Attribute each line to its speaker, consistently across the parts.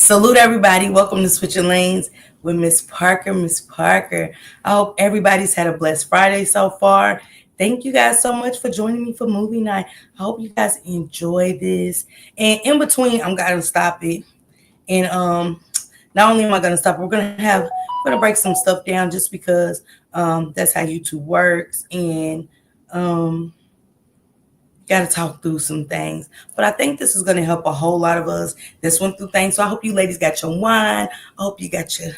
Speaker 1: Salute everybody. Welcome to Switching Lanes with Miss Parker. Miss Parker. I hope everybody's had a blessed Friday so far. Thank you guys so much for joining me for movie night. I hope you guys enjoy this. And in between, I'm gonna stop it. And not only am I gonna stop, we're gonna break some stuff down just because that's how YouTube works. And um got to talk through some things. But I think this is going to help a whole lot of us that's went through things. So I hope you ladies got your wine. I hope you got your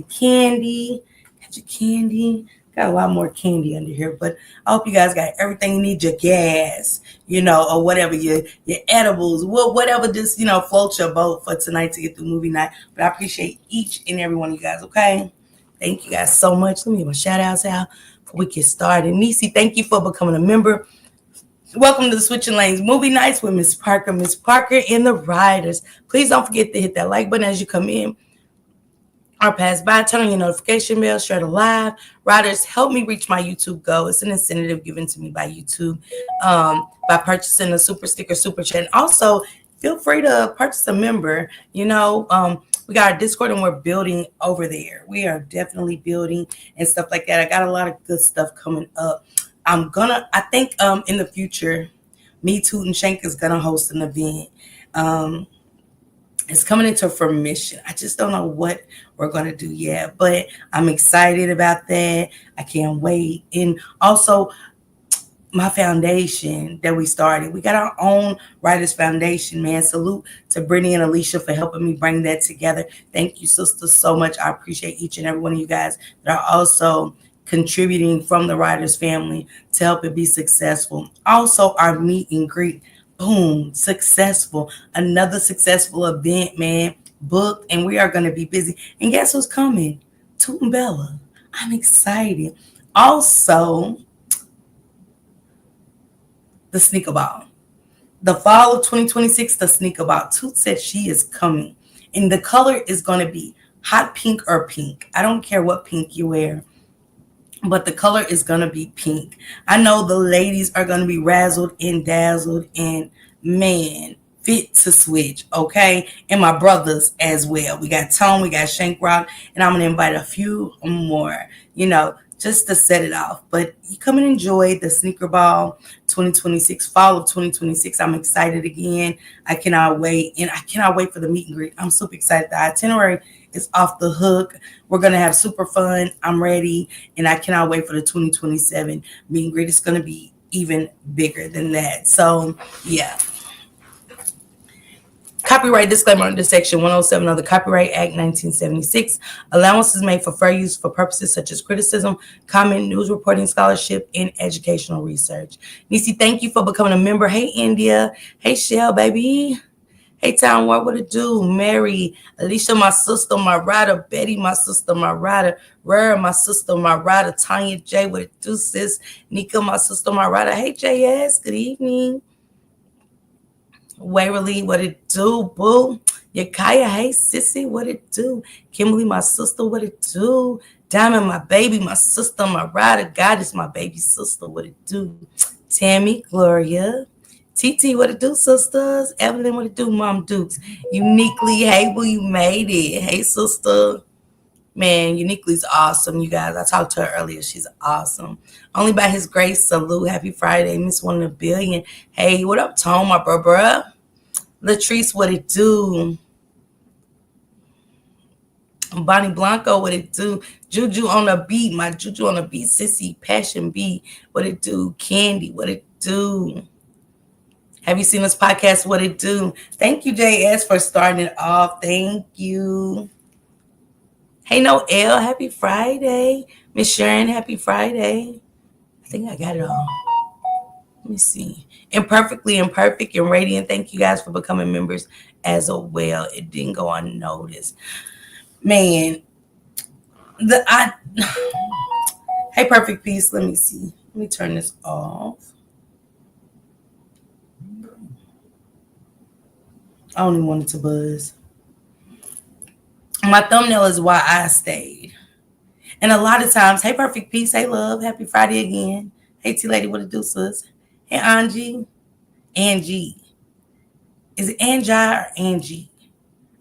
Speaker 1: candy. Got your candy. Got a lot more candy under here, but I hope you guys got everything you need, your gas, or whatever, your edibles, whatever just, floats your boat for tonight to get through movie night. But I appreciate each and every one of you guys, okay? Thank you guys so much. Let me get my shout outs out before we get started. Nisi, thank you for becoming a member. Welcome to the Switching Lanes Movie Nights with Miss Parker. Miss Parker and the Riders. Please don't forget to hit that like button as you come in or pass by. Turn on your notification bell. Share the live. Riders, help me reach my YouTube goal. It's an incentive given to me by YouTube by purchasing a super sticker, super chat. And also, feel free to purchase a member. We got our Discord and we're building over there. We are definitely building and stuff like that. I got a lot of good stuff coming up. I think in the future, Me Toot and Shank is gonna host an event. It's coming into fruition. I just don't know what we're gonna do yet, but I'm excited about that. I can't wait. And also, my foundation that we started. We got our own Writers Foundation, man. Salute to Brittany and Alicia for helping me bring that together. Thank you, sisters, so much. I appreciate each and every one of you guys that are also contributing from the Writers family to help it be successful. Also, our meet and greet, boom, successful. Another successful event, man, booked, and we are going to be busy. And guess who's coming? Toot and Bella. I'm excited. Also, the sneaker ball. The fall of 2026, the sneaker ball. Toot said she is coming. And the color is going to be hot pink or pink. I don't care what pink you wear, but the color is going to be pink. I know the ladies are going to be razzled and dazzled and, man, fit to switch, okay? And my brothers as well. We got Tone, we got Shank Rock, and I'm going to invite a few more, just to set it off. But you come and enjoy the Sneaker Ball 2026, fall of 2026. I'm excited again. I cannot wait. And I cannot wait for the meet and greet. I'm super excited. The itinerary is off the hook. We're going to have super fun. I'm ready. And I cannot wait for the 2027 meet and greet. It's going to be even bigger than that. So, yeah. Copyright disclaimer under Section 107 of the Copyright Act 1976. Allowances made for fair use for purposes such as criticism, comment, news reporting, scholarship, and educational research. Nisi, thank you for becoming a member. Hey, India. Hey, Shell, baby. Hey, Town, what would it do? Mary, Alicia, my sister, my rider. Betty, my sister, my rider. Rare, my sister, my rider. Tanya J, what it do, sis? Nika, my sister, my rider. Hey, JS, good evening. Waverly, what it do, boo? Yakaya, hey, sissy, what it do? Kimberly, my sister, what it do? Diamond, my baby, my sister, my rider. Goddess, my baby sister, what it do? Tammy, Gloria. TT, what it do, sisters? Evelyn, what it do, Mom Dukes? Uniquely, hey, boo, you made it. Hey, sister. Man, Uniquely's awesome, you guys. I talked to her earlier. She's awesome. Only by his grace, salute. Happy Friday, Miss 1 in a billion. Hey, what up, Tone, my bruh? Latrice, what it do? Bonnie Blanco, what it do? Juju on the beat, my Juju on the beat. Sissy, Passion B, what it do? Candy, what it do? Have you seen this podcast? What it do? Thank you, JS, for starting it off. Thank you. Hey, Noel, happy Friday. Miss Sharon, happy Friday. I think I got it all. Let me see. Imperfectly Imperfect and Radiant, thank you guys for becoming members as well. It didn't go unnoticed. Man, hey, Perfect Peace, let me see. Let me turn this off. I only wanted to buzz. My thumbnail is why I stayed. And a lot of times, hey, Perfect Peace, hey, love, happy Friday again. Hey, T-Lady, what it do, sis? Hey, Angie. Is it Angie or Angie?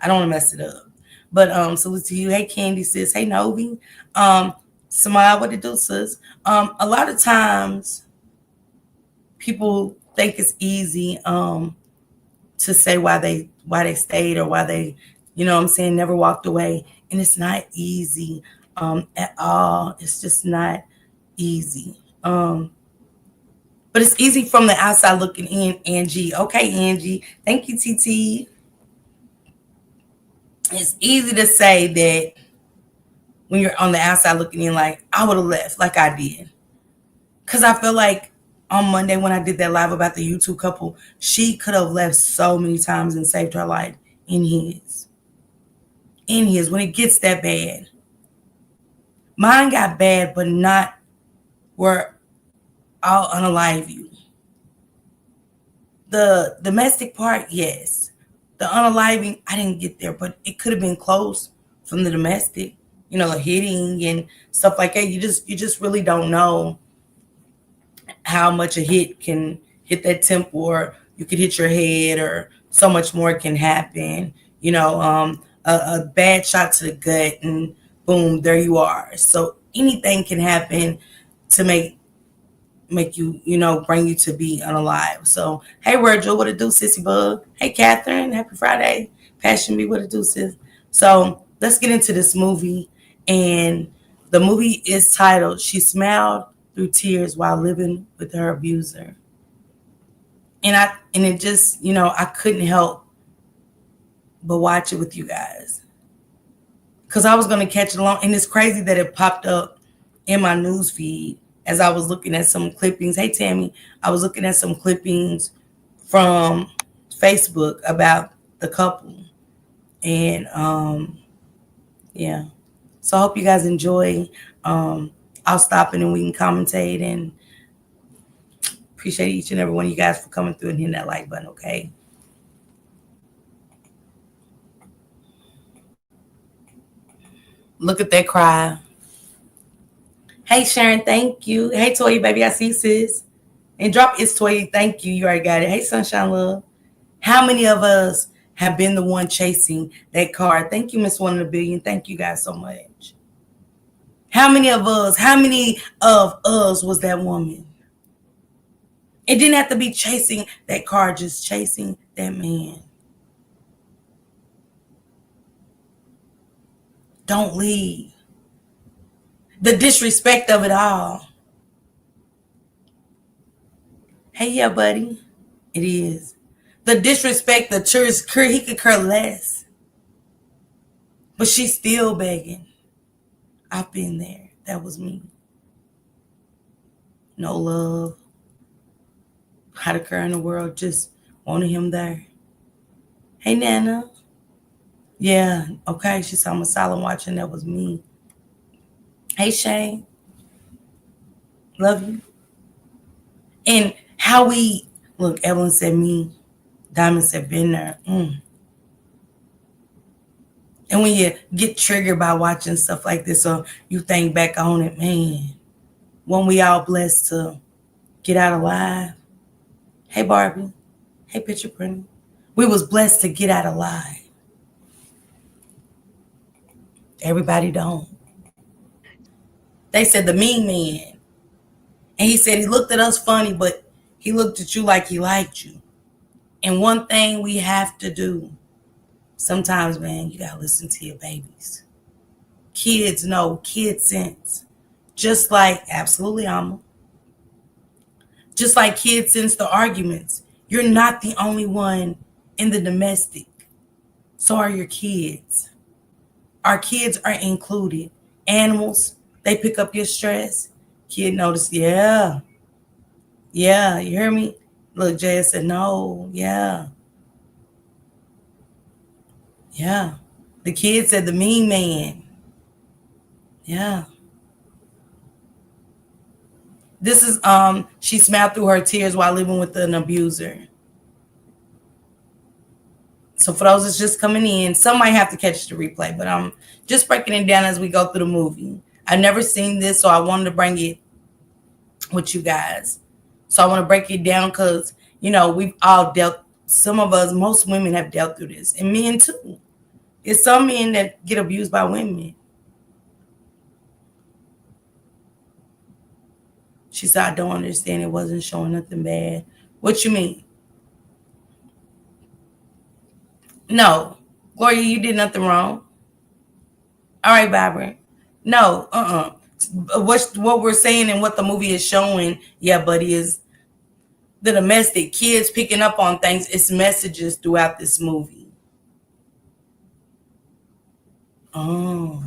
Speaker 1: I don't want to mess it up. But salute to you. Hey Candy sis. Hey Novi. Um, Smile, what it do, sis? A lot of times people think it's easy to say why they stayed or why they, what I'm saying, never walked away. And it's not easy at all. It's just not easy. But it's easy from the outside looking in, Angie. Okay, Angie. Thank you, TT. It's easy to say that when you're on the outside looking in, like, I would have left like I did. Because I feel like on Monday when I did that live about the YouTube couple, she could have left so many times and saved her life in his. In his, when it gets that bad. Mine got bad, but not where I'll unalive you. The domestic part, yes. The unaliving, I didn't get there, but it could have been close from the domestic, hitting and stuff like that. You just really don't know how much a hit can hit that temple, or you could hit your head, or so much more can happen. A bad shot to the gut, and boom, there you are. So anything can happen to make you, bring you to be unalive. So, hey, Virgil, what it do, sissy bug? Hey, Catherine, happy Friday. Passion me, what it do, sis? So, let's get into this movie. And the movie is titled She Smiled Through Tears While Living with Her Abuser. And it just, I couldn't help but watch it with you guys. Because I was going to catch it along. And it's crazy that it popped up in my news feed as I was looking at some clippings. Hey, Tammy, I was looking at some clippings from Facebook about the couple. And yeah. So I hope you guys enjoy. I'll stop and then we can commentate, and appreciate each and every one of you guys for coming through and hitting that like button, okay? Look at that cry. Hey, Sharon, thank you. Hey, Toya, baby, I see you, sis. And drop it's Toya, thank you. You already got it. Hey, Sunshine Love. How many of us have been the one chasing that car? Thank you, Miss One in a Billion. Thank you guys so much. How many of us was that woman? It didn't have to be chasing that car, just chasing that man. Don't leave. The disrespect of it all. Hey, yeah, buddy. It is. The disrespect, the church, he could care less. But she's still begging. I've been there. That was me. No love. How to care in the world, just wanted him there. Hey, Nana. Yeah, okay. She saw my silent watching. That was me. Hey, Shane. Love you. And how we look, Evelyn said me. Diamond said been there. And when you get triggered by watching stuff like this, or you think back on it, man, when we all blessed to get out alive. Hey, Barbie. Hey, Picture Printer. We was blessed to get out alive. Everybody don't. They said the mean man. And he said he looked at us funny, but he looked at you like he liked you. And one thing we have to do, sometimes, man, you gotta listen to your babies. Kids know, kids sense. Just like, absolutely, Alma. Just like kids sense the arguments. You're not the only one in the domestic. So are your kids. Our kids are included. Animals, they pick up your stress. Kid notice, yeah. Yeah, you hear me? Look, Jay said, no, yeah. Yeah. The kid said the mean man. Yeah. This is she smiled through her tears while living with an abuser. So for those that's just coming in, some might have to catch the replay, but I'm just breaking it down as we go through the movie. I've never seen this, so I wanted to bring it with you guys. So I want to break it down because, we've all dealt, some of us, most women have dealt through this, and men too. It's some men that get abused by women. She said, I don't understand. It wasn't showing nothing bad. What you mean? No. Gloria, you did nothing wrong. All right, Barbara. No, what we're saying and what the movie is showing, yeah, buddy, is the domestic kids picking up on things. It's messages throughout this movie. Oh.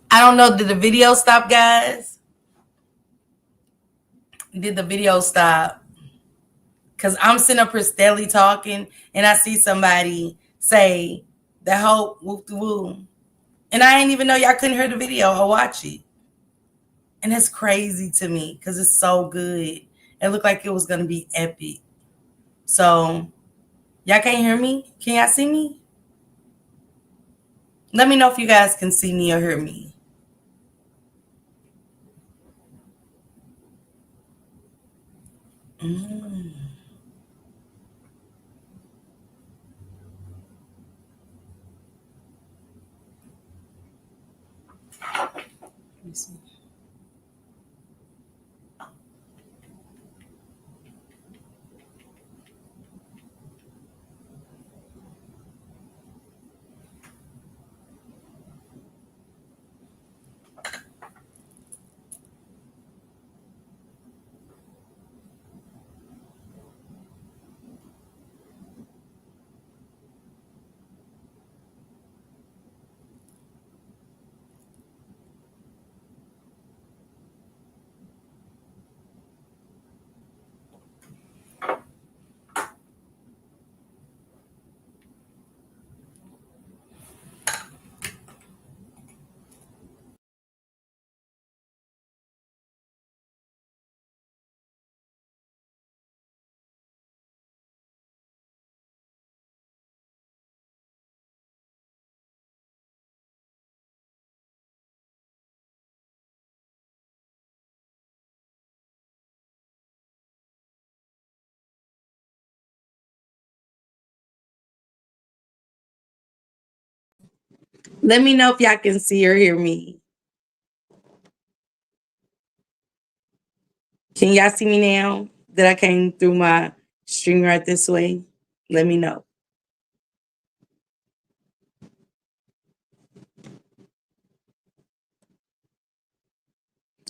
Speaker 1: I don't know. Did the video stop, guys? Did the video stop? Because I'm sitting up here steadily talking and I see somebody say the whole whoop the woo. And I didn't even know y'all couldn't hear the video or watch it. And it's crazy to me because it's so good. It looked like it was going to be epic. So, y'all can't hear me? Can y'all see me? Let me know if you guys can see me or hear me. Mm. Let me see. Let me know if y'all can see or hear me. Can y'all see me now that I came through my stream right this way? Let me know.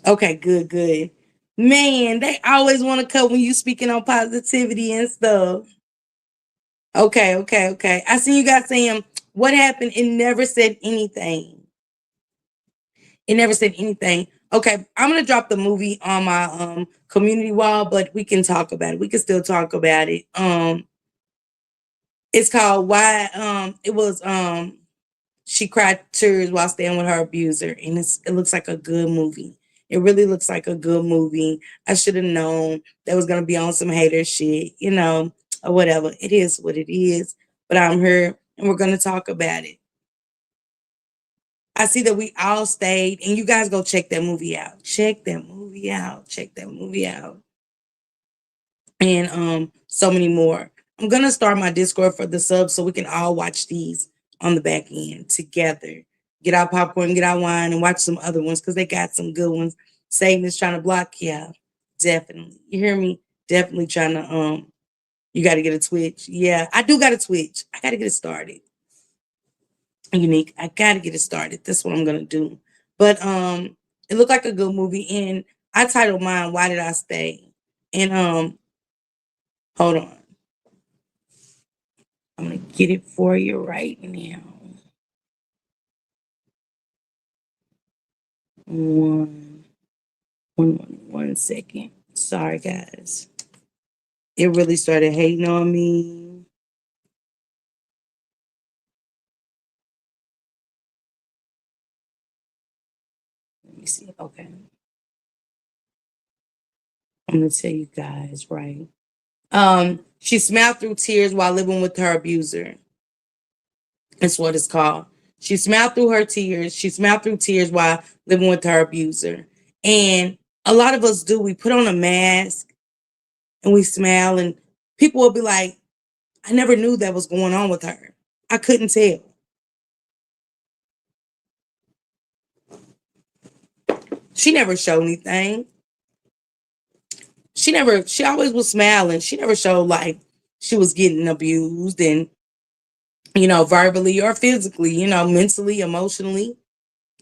Speaker 1: Okay, good, good. Man, they always want to cut when you speaking on positivity and stuff. Okay, okay, okay. I see you guys saying what happened. It never said anything. It never said anything. Okay, I'm gonna drop the movie on my community wall, but we can talk about it. We can still talk about it. It's called Why it was she cried tears while staying with her abuser, and it looks like a good movie. It really looks like a good movie. I should have known that was gonna be on some hater shit, or whatever. It is what it is. But I'm here and we're gonna talk about it. I see that we all stayed, and you guys go check that movie out. Check that movie out. Check that movie out. And so many more. I'm gonna start my Discord for the subs so we can all watch these on the back end together. Get our popcorn, get our wine, and watch some other ones because they got some good ones. Satan is trying to block, yeah, definitely. You hear me? Definitely trying to you gotta get a Twitch. Yeah, I do got a Twitch. I gotta get it started. Unique. I gotta get it started. That's what I'm gonna do. But it looked like a good movie, and I titled mine "Why Did I Stay?" And hold on. I'm gonna get it for you right now. One, one second. Sorry, guys. It really started hating on me. Let me see. Okay. I'm gonna tell you guys, right? She smiled through tears while living with her abuser. That's what it's called. She smiled through her tears. She smiled through tears while living with her abuser. And a lot of us do. We put on a mask and we smile, and people will be like, I never knew that was going on with her. I couldn't tell. She never showed anything. She always was smiling. She never showed like she was getting abused and, verbally or physically, mentally, emotionally.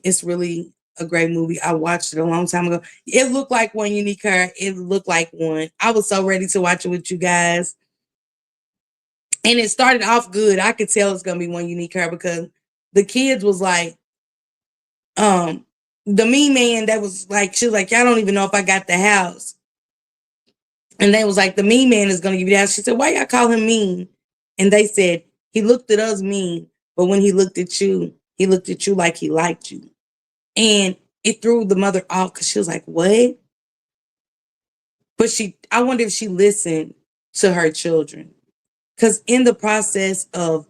Speaker 1: It's really a great movie. I watched it a long time ago. It looked like one unique her. It looked like one. I was so ready to watch it with you guys. And it started off good. I could tell it's gonna be one unique her because the kids was like, um, the mean man that was like, she was like, I don't even know if I got the house. And they was like, the mean man is gonna give you the house. She said, why y'all call him mean? And they said, he looked at us mean, but when he looked at you like he liked you. And it threw the mother off because she was like, what? But I wonder if she listened to her children. Because in the process of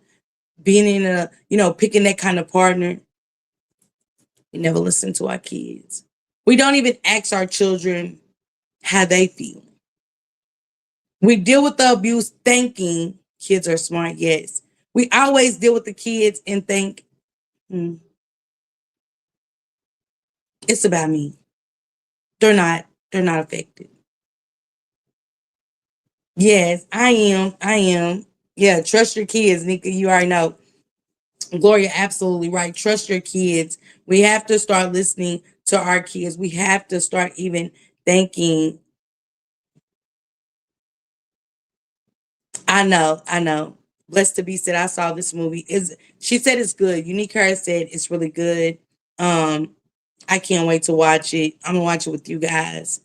Speaker 1: being in picking that kind of partner, we never listen to our kids. We don't even ask our children how they feel. We deal with the abuse thinking kids are smart, yes. We always deal with the kids and think, hmm, it's about me. They're not affected. Yes, I am. I am. Yeah, trust your kids, Nika. You already know. Gloria, absolutely right. Trust your kids. We have to start listening to our kids. We have to start even thinking, I know. Blessed to be said, I saw this movie. Is She said it's good. Unique Her said it's really good. Um, I can't wait to watch it. I'm gonna watch it with you guys.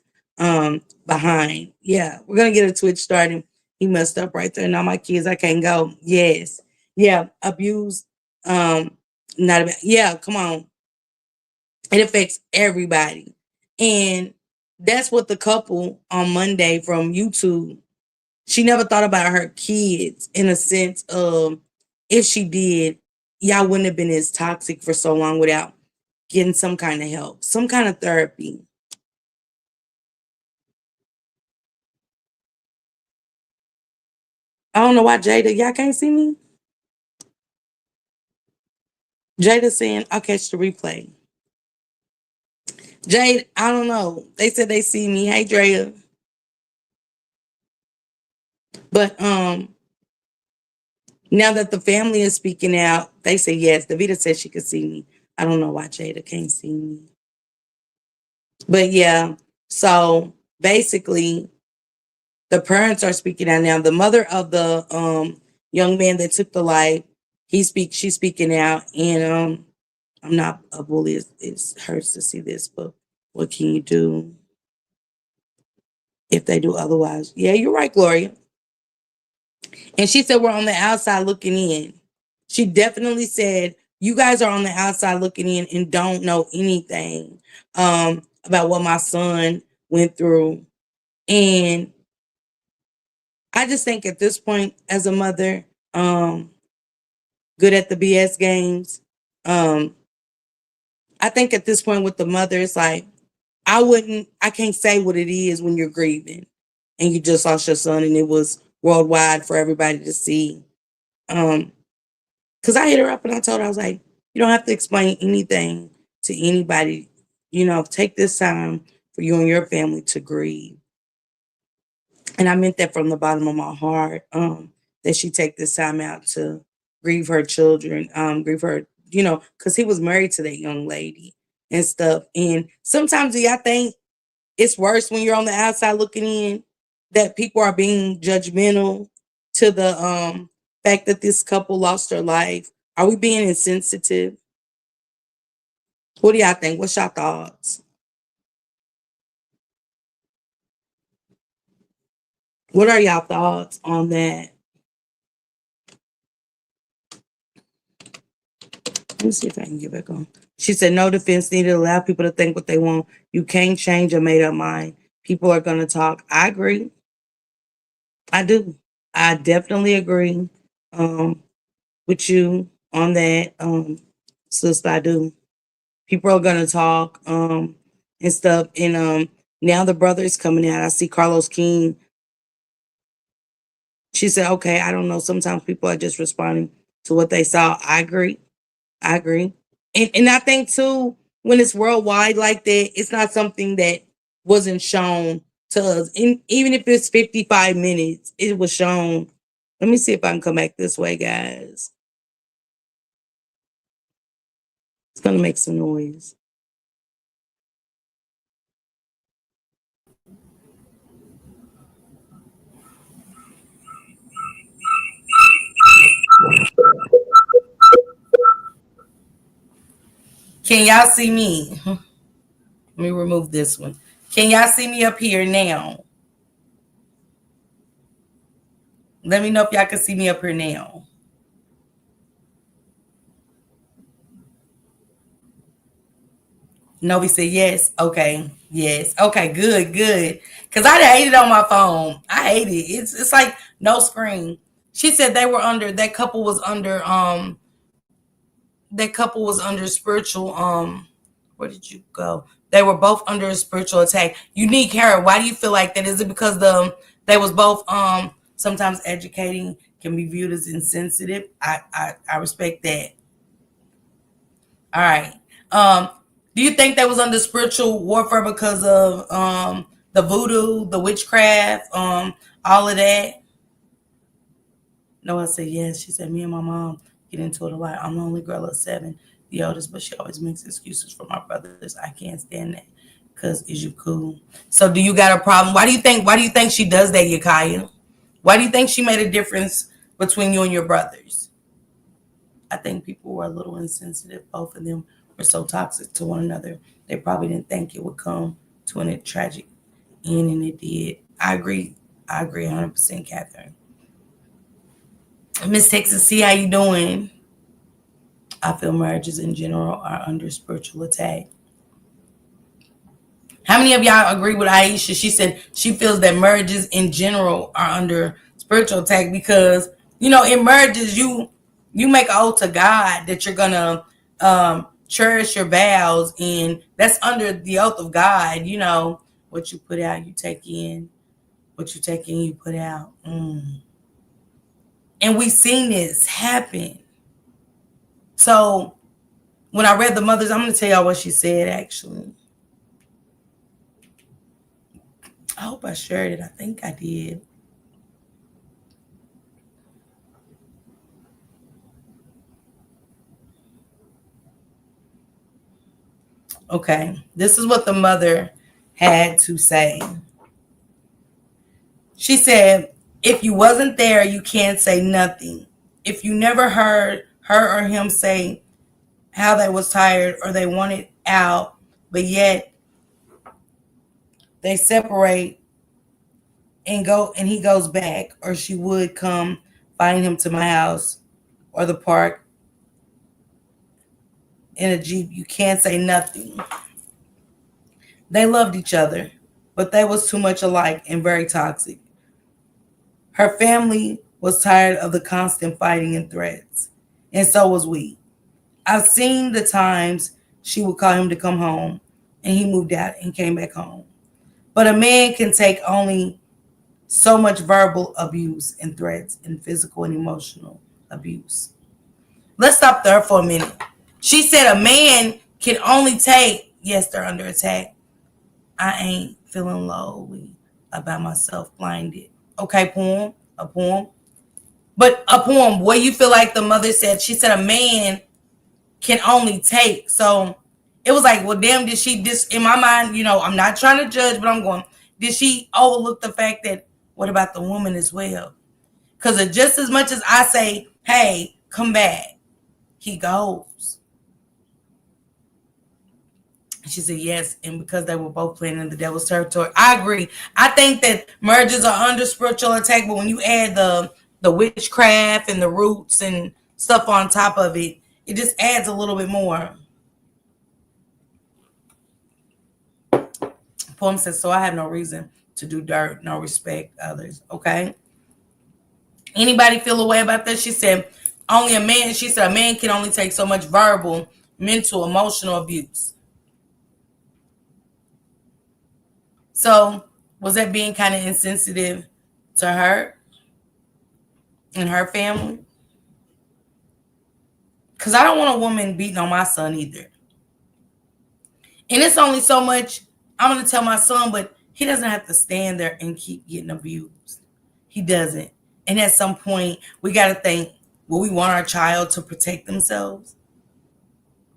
Speaker 1: Behind. Yeah, we're gonna get a Twitch starting. He messed up right there. Now my kids, I can't go. Yes. Yeah, abuse. Not about, yeah, come on. It affects everybody. And that's what the couple on Monday from YouTube, she never thought about her kids in a sense of, if she did, y'all wouldn't have been as toxic for so long without getting some kind of help, some kind of therapy. I don't know why Jada, y'all can't see me. Jada saying, I'll catch the replay. Jade, I don't know. They said they see me. Hey, Drea. But now that the family is speaking out, they say yes. Davita said she could see me. I don't know why Jada can't see me. But yeah, so basically, the parents are speaking out now. The mother of the young man that took the life, she's speaking out, and I'm not a bully. It hurts to see this, but what can you do if they do otherwise? Yeah, you're right, Gloria. And she said we're on the outside looking in. She definitely said you guys are on the outside looking in and don't know anything about what my son went through. And I just think at this point, as a mother, good at the BS games, um, I think at this point with the mother, it's like I can't say what it is when you're grieving and you just lost your son and it was worldwide for everybody to see. Um, Because I hit her up and I told her, I was like, you don't have to explain anything to anybody. Take this time for you and your family to grieve. And I meant that from the bottom of my heart, that she take this time out to grieve her children, grieve her, because he was married to that young lady and stuff. And sometimes I think it's worse when you're on the outside looking in, that people are being judgmental to the fact that this couple lost their life? Are we being insensitive? What do y'all think? What's your thoughts? What are y'all thoughts on that? Let me see if I can get back on. She said, no defense needed. Allow people to think what they want. You can't change a made up mind. People are going to talk. I agree. I do. I definitely agree um, with you on that, sister. I do. People are going to talk and stuff. And now the brother is coming out. I see Carlos King. She said, okay, I don't know. Sometimes people are just responding to what they saw. I agree. I agree. And I think too, when it's worldwide like that, it's not something that wasn't shown to us. And even if it's 55 minutes, it was shown. Let me see if I can come back this way, guys. It's gonna make some noise. Can y'all see me? Let me remove this one. Can y'all see me up here now? Let me know if y'all can see me up here now. Novi said yes. Okay. Yes. Okay. Good. Good. Cause I hate it on my phone. I hate it. It's like no screen. She said they were under that couple was under that couple was under spiritual where did you go? They were both under a spiritual attack. Unique hair. Why do you feel like that? Is it because they was both sometimes educating can be viewed as insensitive? I respect that. All right. Do you think they was under spiritual warfare because of the voodoo, the witchcraft, all of that? Noah said yes. She said me and my mom get into it a lot. I'm the only girl of seven, the oldest, but she always makes excuses for my brothers. I can't stand that. Cause is you cool? So do you got a problem? Why do you think she does that, Yakaya? Why do you think she made a difference between you and your brothers? I think people were a little insensitive. Both of them were so toxic to one another. They probably didn't think it would come to a tragic end, and it did. I agree. I agree 100%, Catherine. Miss Texas, see how you doing? I feel marriages in general are under spiritual attack. How many of y'all agree with Aisha? She said she feels that marriages in general are under spiritual attack because in marriages you make an oath to God that you're gonna cherish your vows, and that's under the oath of God. What you put out, you take in. What you take in, you put out. And we've seen this happen. So when I read the mothers, I'm gonna tell y'all what she said actually. I hope I shared it. I think I did. Okay, this is what the mother had to say. She said, if you wasn't there, you can't say nothing. If you never heard her or him say how they was tired or they wanted out, but yet they separate and he goes back, or she would come find him to my house or the park in a Jeep, you can't say nothing. They loved each other, but they was too much alike and very toxic. Her family was tired of the constant fighting and threats, and so was we. I've seen the times she would call him to come home, and he moved out and came back home. But a man can take only so much verbal abuse and threats and physical and emotional abuse. Let's stop there for a minute. She said a man can only take, yes, they're under attack. I ain't feeling lonely about myself blinded. Okay, poem, a poem. But a poem, what you feel like the mother said, she said a man can only take. So it was like, well, damn, did she just, in my mind, I'm not trying to judge, but I'm going, did she overlook the fact that, what about the woman as well? Because just as much as I say, hey, come back, he goes. She said yes, and because they were both playing in the devil's territory. I agree. I think that mergers are under spiritual attack, but when you add the witchcraft and the roots and stuff on top of it, it just adds a little bit more. Poem says, so I have no reason to do dirt, no respect others. Okay. Anybody feel a way about that? She said, only a man, she said, a man can only take so much verbal, mental, emotional abuse. So was that being kind of insensitive to her and her family? Because I don't want a woman beating on my son either. And it's only so much I'm going to tell my son, but he doesn't have to stand there and keep getting abused. He doesn't. And at some point, we got to think, will we want our child to protect themselves?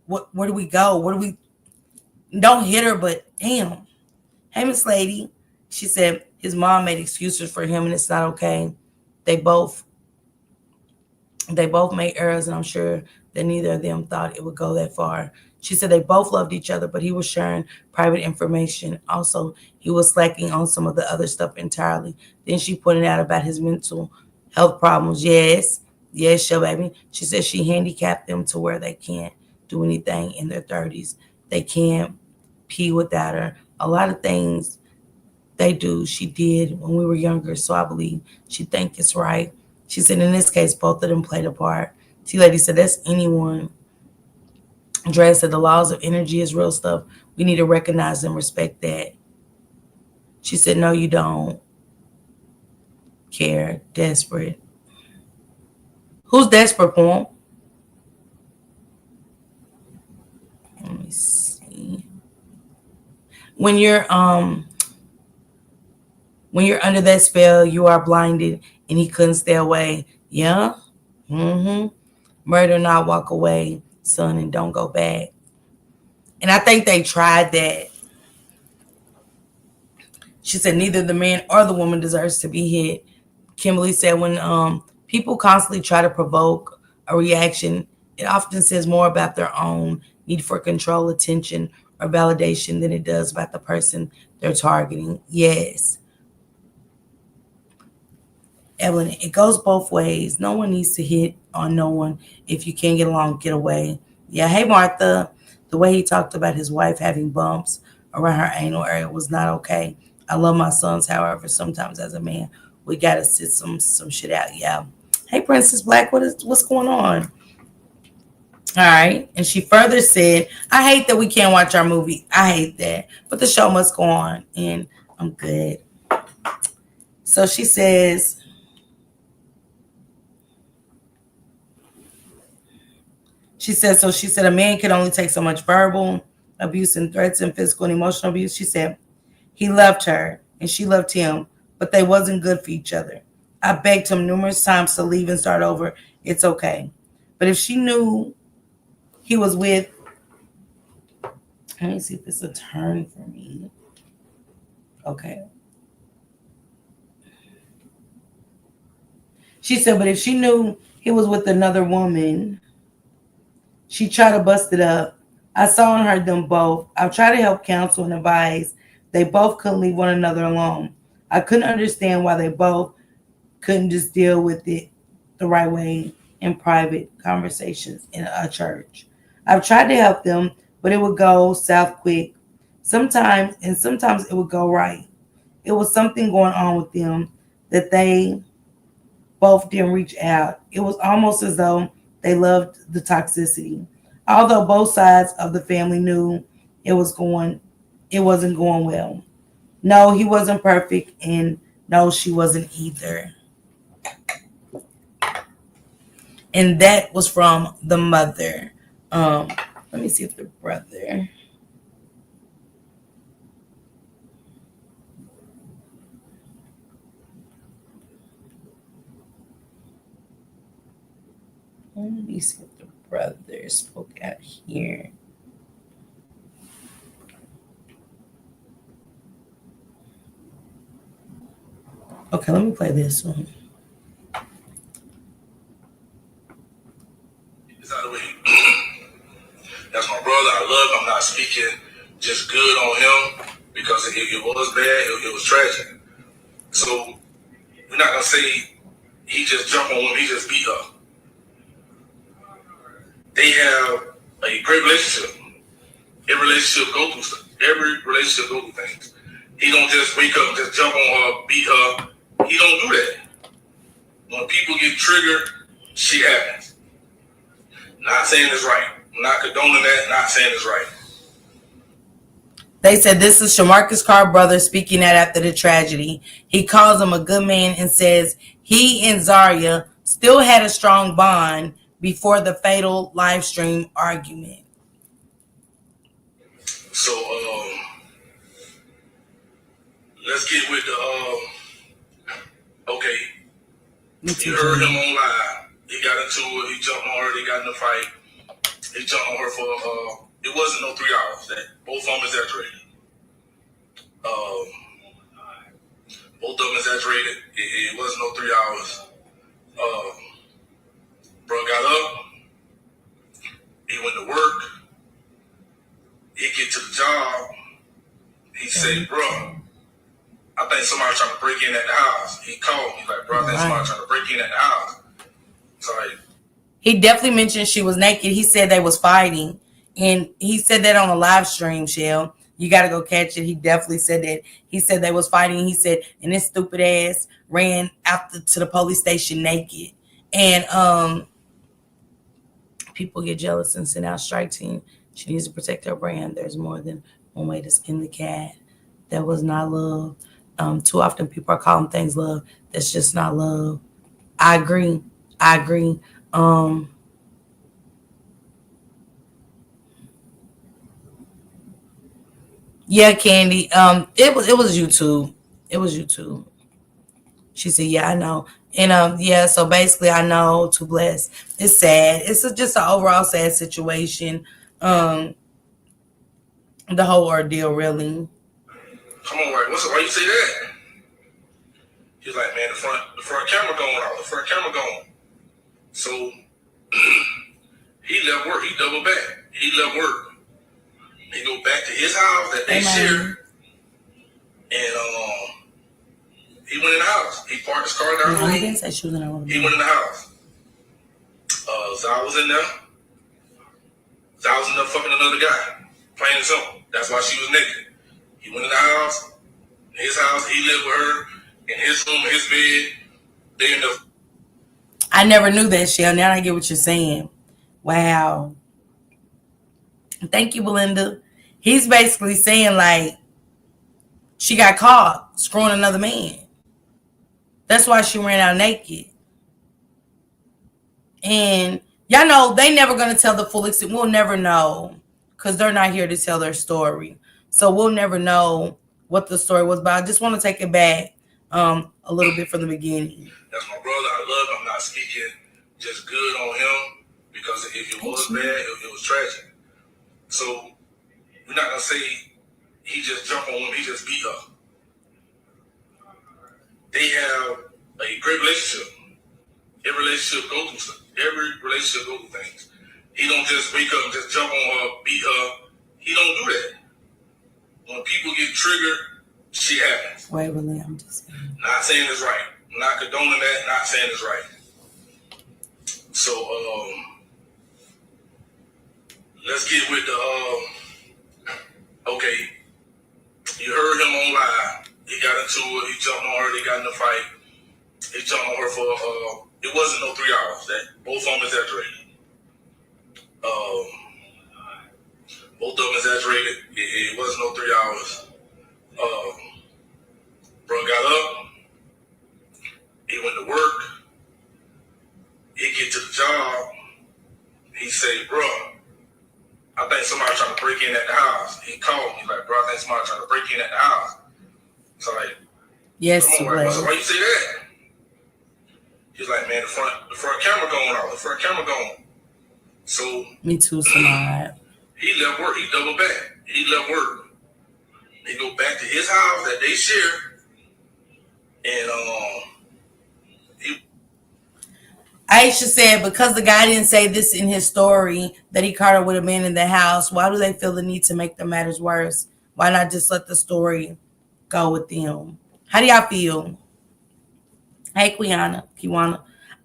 Speaker 1: Where do we go? Where do we? Don't hit her, but damn. Hey, Miss Lady. She said his mom made excuses for him and it's not okay. They both made errors, and I'm sure that neither of them thought it would go that far. She said they both loved each other, but he was sharing private information. Also, he was slacking on some of the other stuff entirely. Then she pointed out about his mental health problems. Yes, sure, baby. She said she handicapped them to where they can't do anything in their 30s. They can't pee without her. A lot of things they do, she did when we were younger, so I believe she think it's right. She said in this case, both of them played a part. T-Lady said that's anyone. Dre said the laws of energy is real stuff. We need to recognize and respect that. She said, no, you don't care. Desperate. Who's desperate, Poem? Let me see. When you're under that spell, you are blinded and he couldn't stay away. Yeah? Mm-hmm. Murder, not walk away, son, and don't go back. And I think they tried that. She said neither the man or the woman deserves to be hit. Kimberly said when people constantly try to provoke a reaction, it often says more about their own need for control, attention, or validation than it does about the person they're targeting. Yes. Evelyn, it goes both ways. No one needs to hit on no one. If you can't get along, get away. Yeah, hey Martha. The way he talked about his wife having bumps around her anal area was not okay. I love my sons, however, sometimes as a man, we gotta sit some shit out. Yeah. Hey Princess Black, what's going on? All right. And she further said, I hate that we can't watch our movie. I hate that. But the show must go on. And I'm good. So she says, she said a man can only take so much verbal abuse and threats and physical and emotional abuse. She said he loved her and she loved him, but they wasn't good for each other. I begged him numerous times to leave and start over. It's okay. But if she knew he was with, let me see if it's a turn for me. Okay. She said, but if she knew he was with another woman, she tried to bust it up. I saw and heard them both. I've tried to help counsel and advise. They both couldn't leave one another alone. I couldn't understand why they both couldn't just deal with it the right way in private conversations in a church. I've tried to help them, but it would go south quick. Sometimes it would go right. It was something going on with them that they both didn't reach out. It was almost as though they loved the toxicity. Although both sides of the family knew it was going it wasn't going well. No, he wasn't perfect and no, she wasn't either. And that was from the mother. Um, Let me see if the brother. Let me see if the brother spoke out here. Okay, let me play this one.
Speaker 2: speaking just good on him because it was bad. It was tragic. So we're not gonna say he just jumped on women. He just beat her. They have a great relationship. Every relationship go through stuff. Every relationship go through things. He don't just wake up and just jump on her, beat her. He don't do that. When people get triggered, shit happens. Not saying it's right. Not condoning that. Not saying it's right.
Speaker 1: They said this is Shamarcus Carr's brother speaking out after the tragedy. He calls him a good man and says he and Zaria still had a strong bond before the fatal live stream argument.
Speaker 2: So let's get with the okay. You heard him on live. He got into it. He jumped on her. They got in a fight. He jumped on her for it wasn't no 3 hours. That both of them exaggerated. Both of them exaggerated. It wasn't no 3 hours. Bro got up. He went to work. He get to the job. He said, bro, I think somebody trying to break in at the house. He called me like, bro, I think somebody trying to break in at the house. So like,
Speaker 1: he definitely mentioned she was naked. He said they was fighting. And he said that on a live stream, Shell. You got to go catch it. He definitely said that. He said they was fighting. He said, and this stupid ass ran after to the police station naked. And people get jealous and send out strike team. She needs to protect her brand. There's more than one way to skin the cat. That was not love. Too often people are calling things love. That's just not love. I agree. Yeah, Candy. It was YouTube. It was YouTube. She said, "Yeah, I know." And yeah. So basically, I know. Too blessed. It's sad. It's just an overall sad situation. The whole ordeal, really.
Speaker 2: Come on, right? Why you say that? He's like, man, the front camera going off. The front camera going. So he left work. He doubled back. He left work. He go back to his house that they share, and he went in the house. He parked his car down the road. He went in the house. Zal was in there. Zal was in there fucking another guy, plain and simple. That's why she was naked. He went in the house. His house. He lived with her in his room, his bed. They in the.
Speaker 1: I never knew that, Shell. Now I get what you're saying. Wow. Thank you, Belinda. He's basically saying, like, she got caught screwing another man. That's why she ran out naked. And y'all know they never going to tell the full extent. We'll never know because they're not here to tell their story. So we'll never know what the story was. But I just want to take it back a little bit from the beginning.
Speaker 2: That's my brother. I love him. I'm not speaking just good on him because if it was bad, it was tragic. So we're not going to say he just jumped on women. He just beat her. They have a great relationship. Every relationship go through stuff. Every relationship go through things. He don't just wake up and just jump on her, beat her. He don't do that. When people get triggered, shit happens.
Speaker 1: Wait, really, I'm just saying.
Speaker 2: Not saying it's right. Not condoning that. Not saying it's right. So let's get with the okay. You heard him on live. He got into it. He jumped on her. They got in a fight. He jumped on her for it wasn't no 3 hours. That both of them exaggerated. Both of them exaggerated. It wasn't no 3 hours. Bro got up. He went to work. He get to the job. He said, bro, I think somebody trying to break in at the house. He called me like, bro, I think somebody trying to break in at the house. So like,
Speaker 1: yes,
Speaker 2: come on, right? Why you say that? He's like, man, the front camera going off. The front camera going. So
Speaker 1: me too, Samad.
Speaker 2: He left work. He doubled back. He left work. He go back to his house that they share, and
Speaker 1: Aisha said because the guy didn't say this in his story that he caught her with a man in the house, why do they feel the need to make the matters worse? Why not just let the story go with them? How do y'all feel? Hey, Kiwana.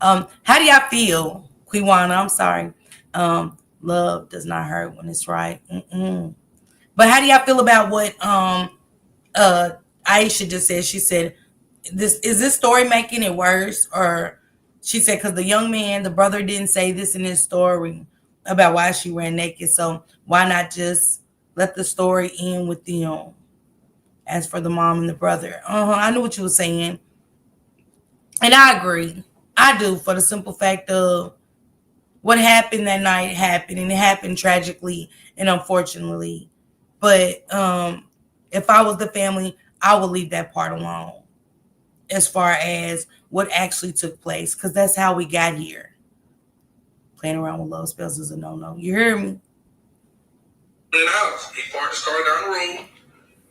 Speaker 1: How do y'all feel? Kiwana, I'm sorry. Love does not hurt when it's right. Mm-mm. But how do y'all feel about what uh Aisha just said? She said, this story making it worse? Or she said, because the young man, the brother didn't say this in his story about why she ran naked. So why not just let the story end with them? As for the mom and the brother, I knew what you were saying. And I agree. I do, for the simple fact of what happened that night happened, and it happened tragically and unfortunately. But if I was the family, I would leave that part alone as far as what actually took place, because that's how we got here. Playing around with love spells is a no-no. You hear me?
Speaker 2: In the house, he parked his car down the road.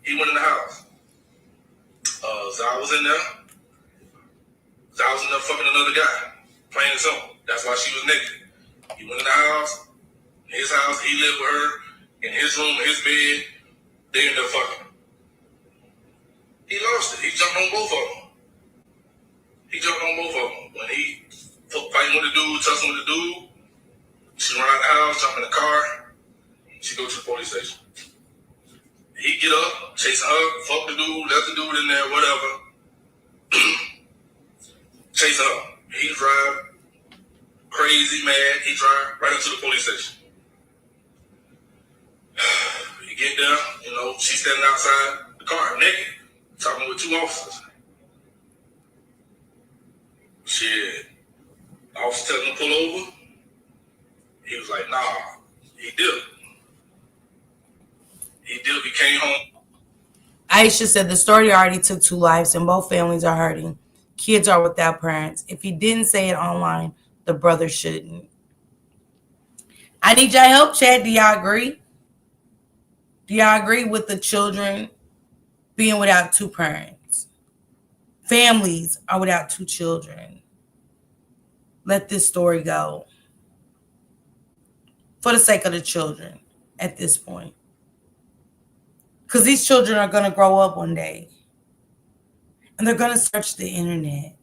Speaker 2: He went in the house. Zai was in there. Zai was in there fucking another guy, plain and simple. That's why she was naked. He went in the house, his house. He lived with her in his room, his bed. They ended up fucking. He lost it. He jumped on both of them. When he fighting with the dude, tussling with the dude, she run out the house, jump in the car. She go to the police station. He get up, chasing her, fuck the dude, left the dude in there, whatever. Chasing her. He drive crazy, mad. He drive right into the police station. He get there, she's standing outside the car, naked, talking with two officers. Shit. The officer telling him to pull over. He was like, nah. He did. He came home.
Speaker 1: Aisha said the story already took 2 lives and both families are hurting. Kids are without parents. If he didn't say it online, the brother shouldn't. I need your help, Chad. Do y'all agree? Do y'all agree with the children being without 2 parents? Families are without 2 children. Let this story go. For the sake of the children at this point. Because these children are going to grow up one day. And they're going to search the internet.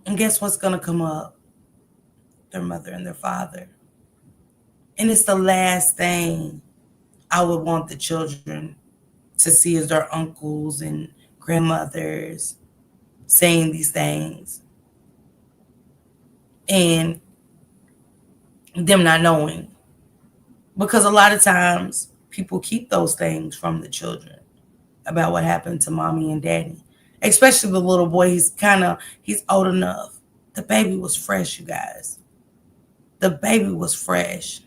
Speaker 1: And guess what's going to come up? Their mother and their father. And it's the last thing I would want the children to see is their uncles and grandmothers saying these things. And them not knowing. Because a lot of times people keep those things from the children about what happened to mommy and daddy. Especially the little boy. He's old enough. The baby was fresh, you guys. The baby was fresh.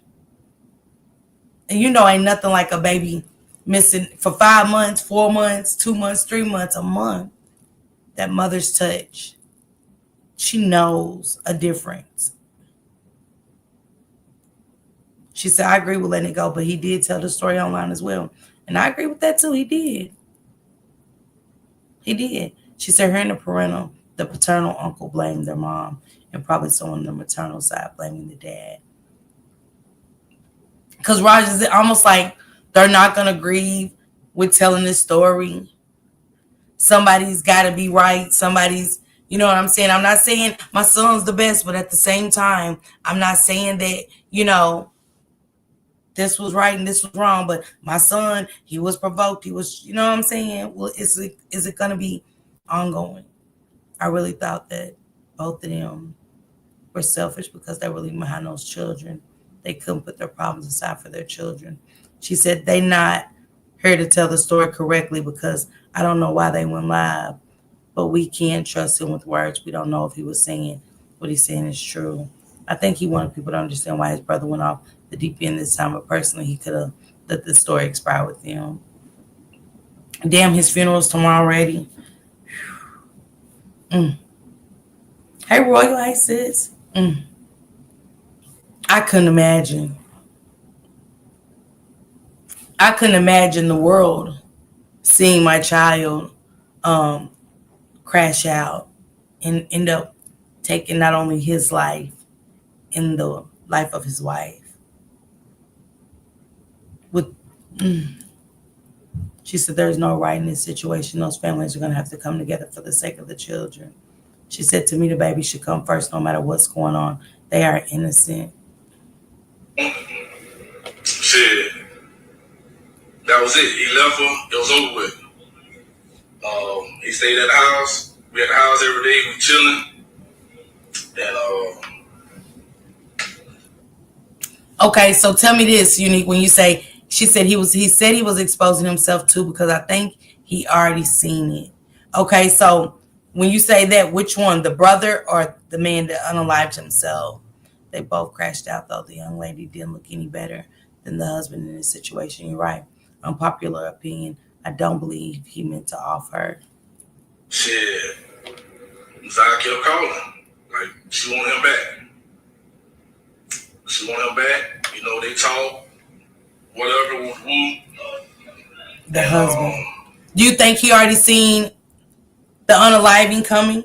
Speaker 1: And ain't nothing like a baby missing for 5 months, 4 months, 2 months, 3 months, a month. That mother's touch. She knows a difference. She said, I agree with letting it go, but he did tell the story online as well. And I agree with that too. He did. He did. She said her and the paternal uncle blamed their mom, and probably someone on the maternal side blaming the dad. Because Roger's almost like they're not going to grieve with telling this story. Somebody's got to be right. Somebody's, you know what I'm saying? I'm not saying my son's the best, but at the same time, I'm not saying that, this was right and this was wrong. But my son, he was provoked. He was, you know what I'm saying? Well, is it going to be ongoing? I really thought that both of them were selfish because they were leaving behind those children. They couldn't put their problems aside for their children. She said they not here to tell the story correctly because I don't know why they went live, but we can't trust him with words. We don't know if he was saying what he's saying is true. I think he wanted people to understand why his brother went off the deep end this time, but personally, he could have let the story expire with him. Damn, his funeral's tomorrow already. Hey, Royal, hey, sis. I couldn't imagine. I couldn't imagine the world seeing my child crash out and end up taking not only his life and the life of his wife. With She said there's no right in this situation. Those families are going to have to come together for the sake of the children. She said to me, the baby should come first no matter what's going on. They are innocent.
Speaker 2: Shit. That was it. He left her. It was over with. He stayed at the house. We at the house every day. We chilling. And
Speaker 1: Okay, so tell me this, Unique. When you say he said he was exposing himself too, because I think he already seen it. Okay, so when you say that, which one, the brother or the man that unalived himself? They both crashed out, though. The young lady didn't look any better than the husband in this situation. You're right. Unpopular opinion. I don't believe he meant to off her.
Speaker 2: Shit. Zai kept calling. Like, she wanted him back. She wanted him back. You know, they talk. Whatever.
Speaker 1: The husband. Do you think he already seen the unaliving coming?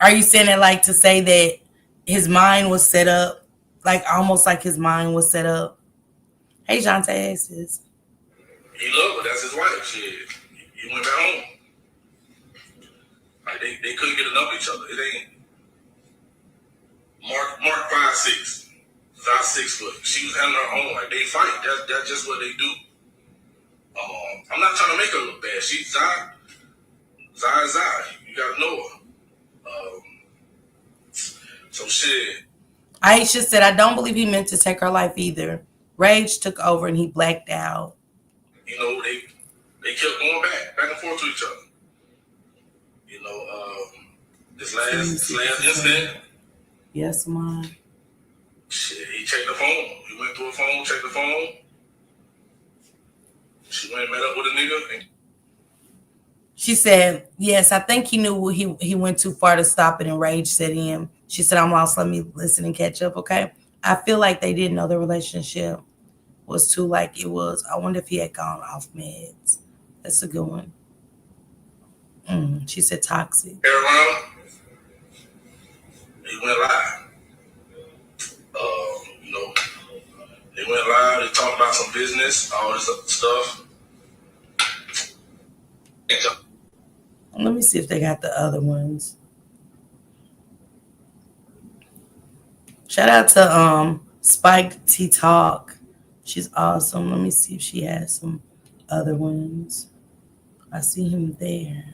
Speaker 1: Are you saying it like to say that his mind was set up? Like, almost like his mind was set up? Hey, Jonte, sis.
Speaker 2: He loved her. That's his wife. Shit. He went back home. Like, they couldn't get enough of each other. It ain't. Mark 5'6". Zai 6 foot. She was having her own. Like, they fight. That's just what they do. I'm not trying to make her look bad. She's Zai. You gotta know her. So shit.
Speaker 1: Aisha said, I don't believe he meant to take her life either. Rage took over and he blacked out.
Speaker 2: You know, they kept going back and forth to each other. You know, this last incident.
Speaker 1: Yes, Mom.
Speaker 2: Shit, he checked the phone. He went through her phone, checked the phone. She went and met up with a nigga.
Speaker 1: She said, yes, I think he knew he went too far to stop it and rage set in. She said, I'm lost. Let me listen and catch up, okay? I feel like they didn't know the relationship was too like it was. I wonder if he had gone off meds. That's a good one. She said toxic.
Speaker 2: Around, he went live. You know, they went live. They talked about some business, all this other stuff.
Speaker 1: Let me see if they got the other ones. Shout out to Spike T Talk. She's awesome. Let me see if she has some other ones. I see him there.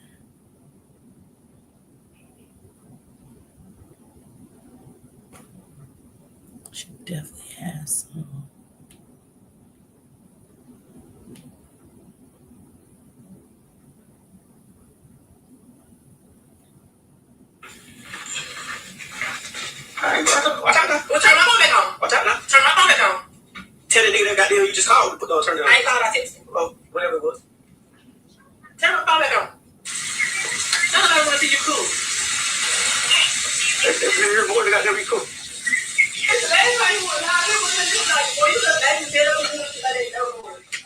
Speaker 1: She definitely has some.
Speaker 3: Watch out now. Well, turn my phone back on. Watch out now. Turn my phone back on. Tell the nigga that goddamn you just called. Put those turn it on. I ain't called. I texted him. Oh, whatever it was. Turn my phone back on. Tell him I want to see you cool. That's your boy. They goddamn be cool. It's the last time you want to lie. You like, boy, you look like you said it was like that.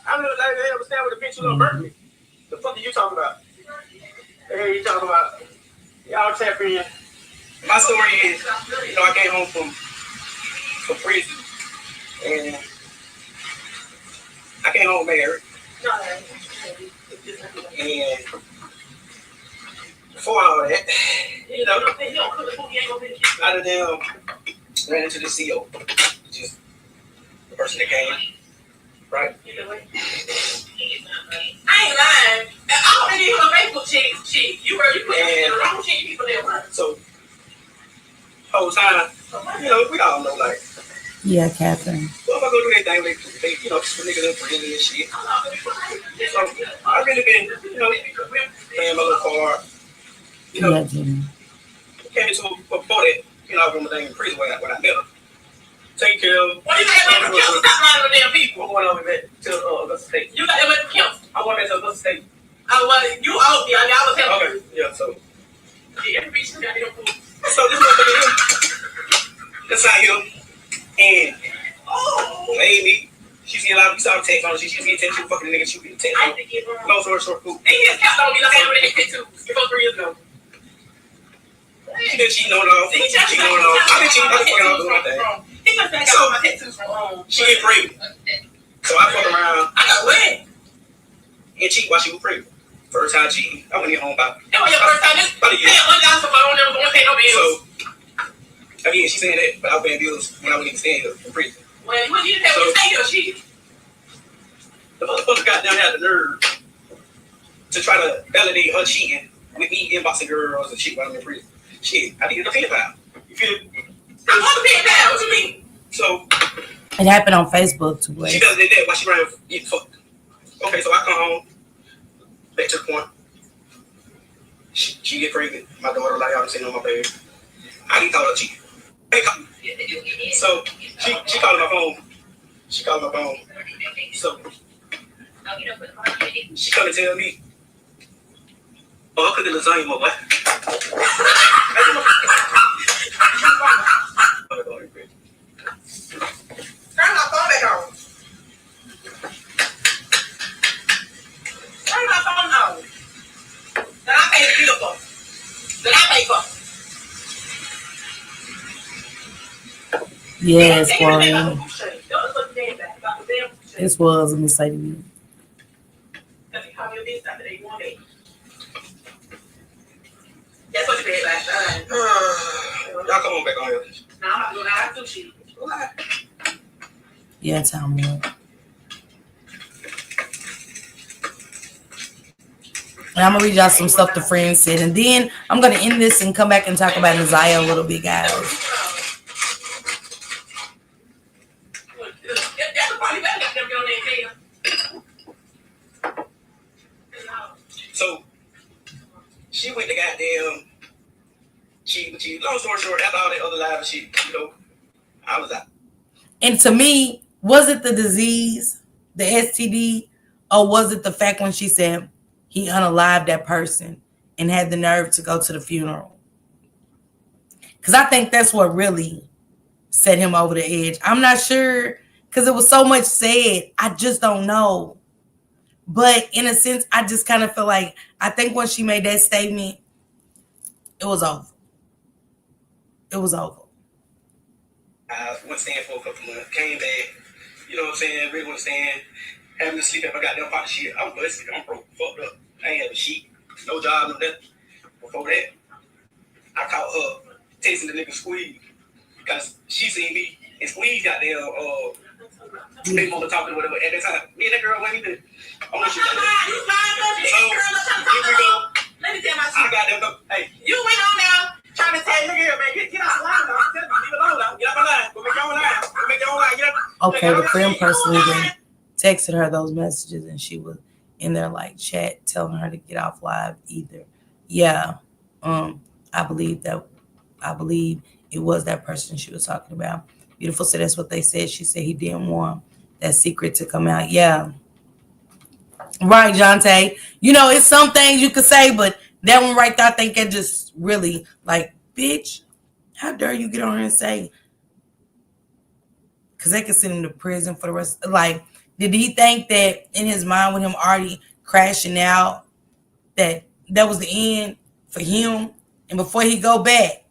Speaker 3: I look like they understand what the bitch was gonna burn me. The fuck are you talking about? Hey, you talking about? Y'all tap in. My story is, you know, I came home from prison, and I came home married. And before all that, you know, I done ran into the CEO, which is the person that came, right? I ain't lying. I don't think you on Facebook chick. You put the wrong chick people there, right? So whole time, you know, we all know, like,
Speaker 1: yeah, Catherine.
Speaker 2: Well, if I go do anything, they you know, some niggas up prison and shit. So I really been, you know, playing my little card. You know, came into before that, you know, I was in prison when I met her. Take care of. Why you got to stop lying to damn people? I'm going over there to Augusta State. You got to with Kemp. I went to Augusta State. Well, you owe me. I was helping. Okay, yeah, so. Yeah, every bitch got them food. So this motherfucker here, that's out here, and Amy, she's getting a lot of people text on her. She's getting text to fucking nigga. She get text. Long story short, cool. And he just kept on me like I already had tattoos before 3 years ago.
Speaker 3: She been cheating on off. She cheating on off. I been cheating. I been fucking off doing my thing. So she get pregnant. So I fuck around. I got wet. And cheat while she was pregnant. First time cheating. I went in home about. That was your first time? About a year. $1 for phone. Never gonna pay no bills. So again, she saying that, but I was paying bills when I wouldn't even stand here in prison. Well, when you didn't have to stay here, she. The motherfucker got down had the nerve to try to validate her cheating with me inboxing girls and shit while I'm in prison. Shit, I need a pen pal. You feel me? I'm on the pen pal. What you mean? So
Speaker 1: it happened on Facebook too.
Speaker 3: She does that while she ran getting fucked. Okay, so I come home. Back to the point. She get pregnant. My daughter like y'all sitting on my bed. I didn't call her cheating. So she called my phone. She called my phone. So she come and tell me, "Oh, I cooked the lasagna, my boy." Turn my phone back on. Turn my phone on. That I pay the bill for. That I pay for.
Speaker 1: Yes, Warren. This was a mistake.
Speaker 3: That's what you paid last time. Y'all come on back on here. Now I'm about to go live too, shit. Go live.
Speaker 1: Yeah, tell me. And I'm gonna read y'all some stuff the friends said, and then I'm gonna end this and come back and talk about Nasiah a little bit, guys.
Speaker 3: So she went to goddamn. She long story short, after all that other live shit, I was out.
Speaker 1: And to me, was it the disease, the STD, or was it the fact when she said he unalived that person and had the nerve to go to the funeral? Because I think that's what really set him over the edge. I'm not sure, because it was so much said. I just don't know. But in a sense, I just kind of feel like, I think when she made that statement, it was over. It was over.
Speaker 3: I went stand for a couple months, came back, you know what I'm saying, really went stand, having to sleep if I got them pot of shit. I was busted, I'm broke, fucked up. I ain't have a sheet, no job, no nothing. Before that, I caught her tasting the nigga Squeeze, because she seen me, and Squeeze got there, they mother talking or whatever. At that time, me and that girl went even. I'm not sure. So, here we go. Let me tell my shit. I got them. Hey, you went on now trying to tell nigga here, man, get out the line now. Leave it alone now. Get out my line. Go make your own line. Go make your own line. Get up.
Speaker 1: Okay, the friend person even texted her those messages, and she was in there like chat telling her to get off live either. Yeah, I believe it was that person she was talking about. Beautiful said that's what they said. She said he didn't want that secret to come out. Yeah. Right, Jonte. It's some things you could say, but that one right there, I think that just really, like, bitch, how dare you get on here and say, because they could send him to prison for the rest. Like, did he think that in his mind with him already crashing out, that was the end for him? And before he go back,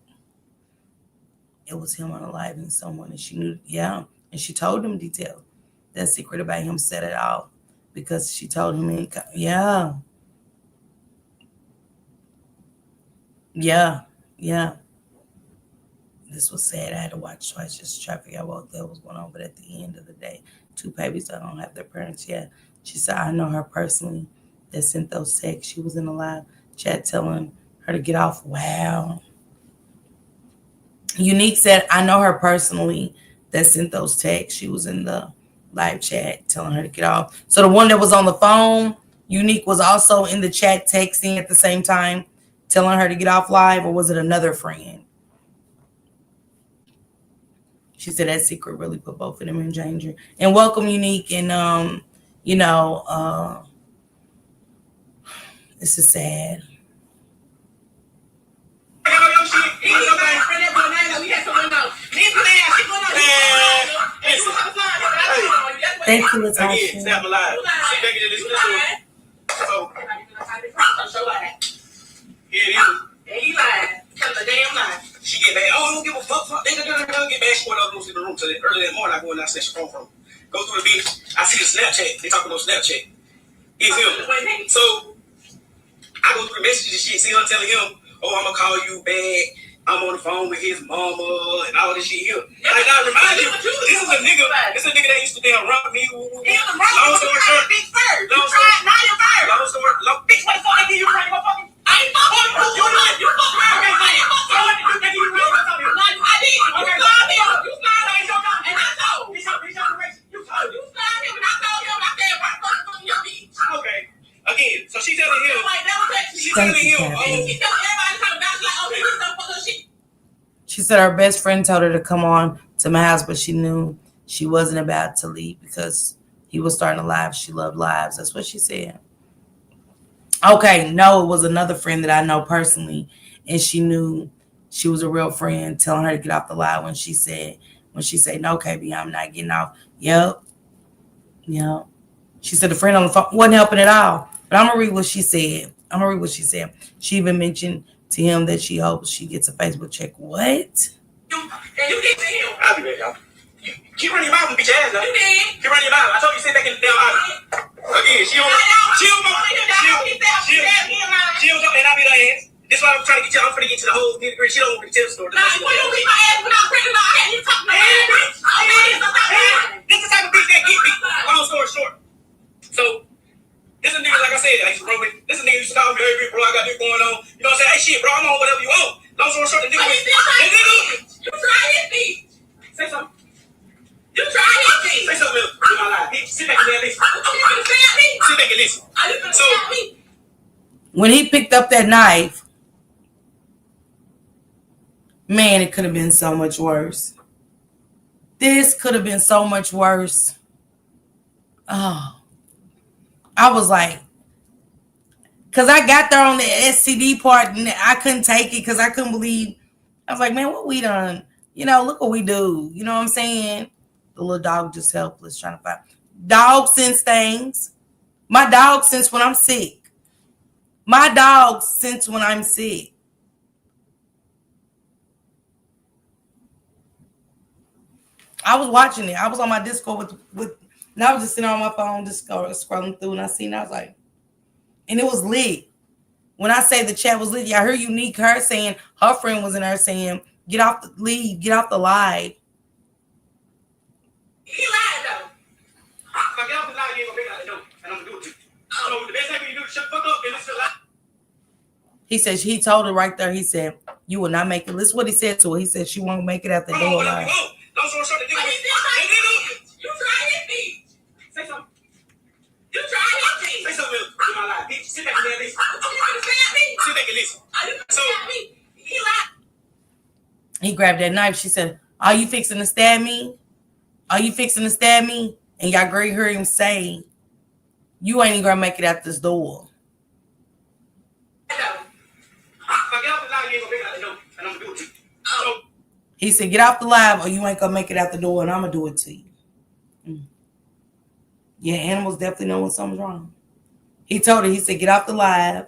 Speaker 1: it was him unaliving someone, and she knew, yeah. And she told him details. That secret about him set it off because she told him, yeah. This was sad. I had to watch twice just to try to figure out what that was going on. But at the end of the day, two babies that don't have their parents yet. She said, I know her personally that sent those texts. She was in the live chat telling her to get off. Wow. Unique said, I know her personally that sent those texts. She was in the live chat telling her to get off. So the one that was on the phone, Unique was also in the chat texting at the same time, telling her to get off live, or was it another friend? She said that secret really put both of them in danger. And welcome, Unique. And, this is sad. Thank you, Latasha.
Speaker 3: Snap alive. So, here it is. And he lied. Tell the damn room till early that morning. I go in there, snatch the phone from him. Go through the bitch. I see the Snapchat. They talking on Snapchat. It's him. So I go through the messages and shit. See her telling him, "Oh, I'm gonna call you back. I'm on the phone with his mama and all this shit here." Yeah, like I remind you, this is a nigga. This is a nigga that used to damn rock me. Long story short, bitch first. Long story, now you're first. Long story, bitch. What the fuck? I give you right, motherfucker. I ain't fucking you. You fucking around. I ain't fucking you. I give you right. I did. Okay. You slide him. And I told. Bitch, your direction. You told. You slide him and I told him. I said, "Why the fuck you your bitch?" Okay. Again, so she telling him. She telling him. Oh, she telling everybody coming back like, "Oh, this some fucking shit."
Speaker 1: She said her best friend told her to come on to my house, but she knew she wasn't about to leave because he was starting a live. She loved lives. That's what she said. Okay, no, it was another friend that I know personally, and she knew she was a real friend, telling her to get off the live when she said, "No, KB, I'm not getting off." Yep. She said the friend on the phone wasn't helping at all. But I'm gonna read what she said. She even mentioned to him that she hopes she gets a Facebook check. What?
Speaker 3: You get to him. I'll be back, y'all. Keep running your mouth and beat your ass, though. You did. Keep running your mouth. I told you sit back in the damn house. Again, she don't, and I'll be like ass. This is why I'm trying to get you. I'm trying to get to the whole nitty gritty. She don't want me to tell the story. Nah, you don't beat my ass when I'm pregnant. I had you talking about bitch. This is the type of bitch that get me. Long story short. So, this is a nigga, like I said, I used to roll with. This is a nigga used to call me, "Hey, bro, I got this going on." You know what I'm saying? Hey, shit, bro, I'm on whatever you want. Long story short, the nigga you try his feet. Say something. You try his feet. Say something in my life. Bitch, sit back and listen. Sit back and listen. So,
Speaker 1: when he picked up that knife, man, it could have been so much worse. This could have been so much worse. Oh, I was like, because I got there on the STD part and I couldn't take it because I couldn't believe. I was like, man, what we done? Look what we do. You know what I'm saying? The little dog just helpless trying to find. Dog sense things. My dog sense when I'm sick. My dog sense when I'm sick. I was watching it. I was on my Discord with and I was just sitting on my phone, just scrolling through, and I seen. I was like, and it was lit. When I say the chat was lit, I heard Unique her saying her friend was in there saying, "Get off the lead, get off the live."
Speaker 3: He lied though. If I get off the live, you ain't gonna break out the door, and I'm gonna do it to you. So the best thing you do is shut the fuck up and listen to live.
Speaker 1: He said he told her right there. He said, "You will not make it." Listen what he said to her. He said she won't make it out the door alive.
Speaker 3: You try his feet. Say something. You try his feet. Say something in my life. Bitch, sit back and listen. Sit back and listen. So he lied.
Speaker 1: He grabbed that knife. She said, "Are you fixing to stab me? Are you fixing to stab me?" And y'all great heard him say, "You ain't even gonna make it out this door." He said, "Get off the live or you ain't gonna make it out the door and I'm gonna do it to you." Yeah, animals definitely know when something's wrong. He told her, he said, "Get off the live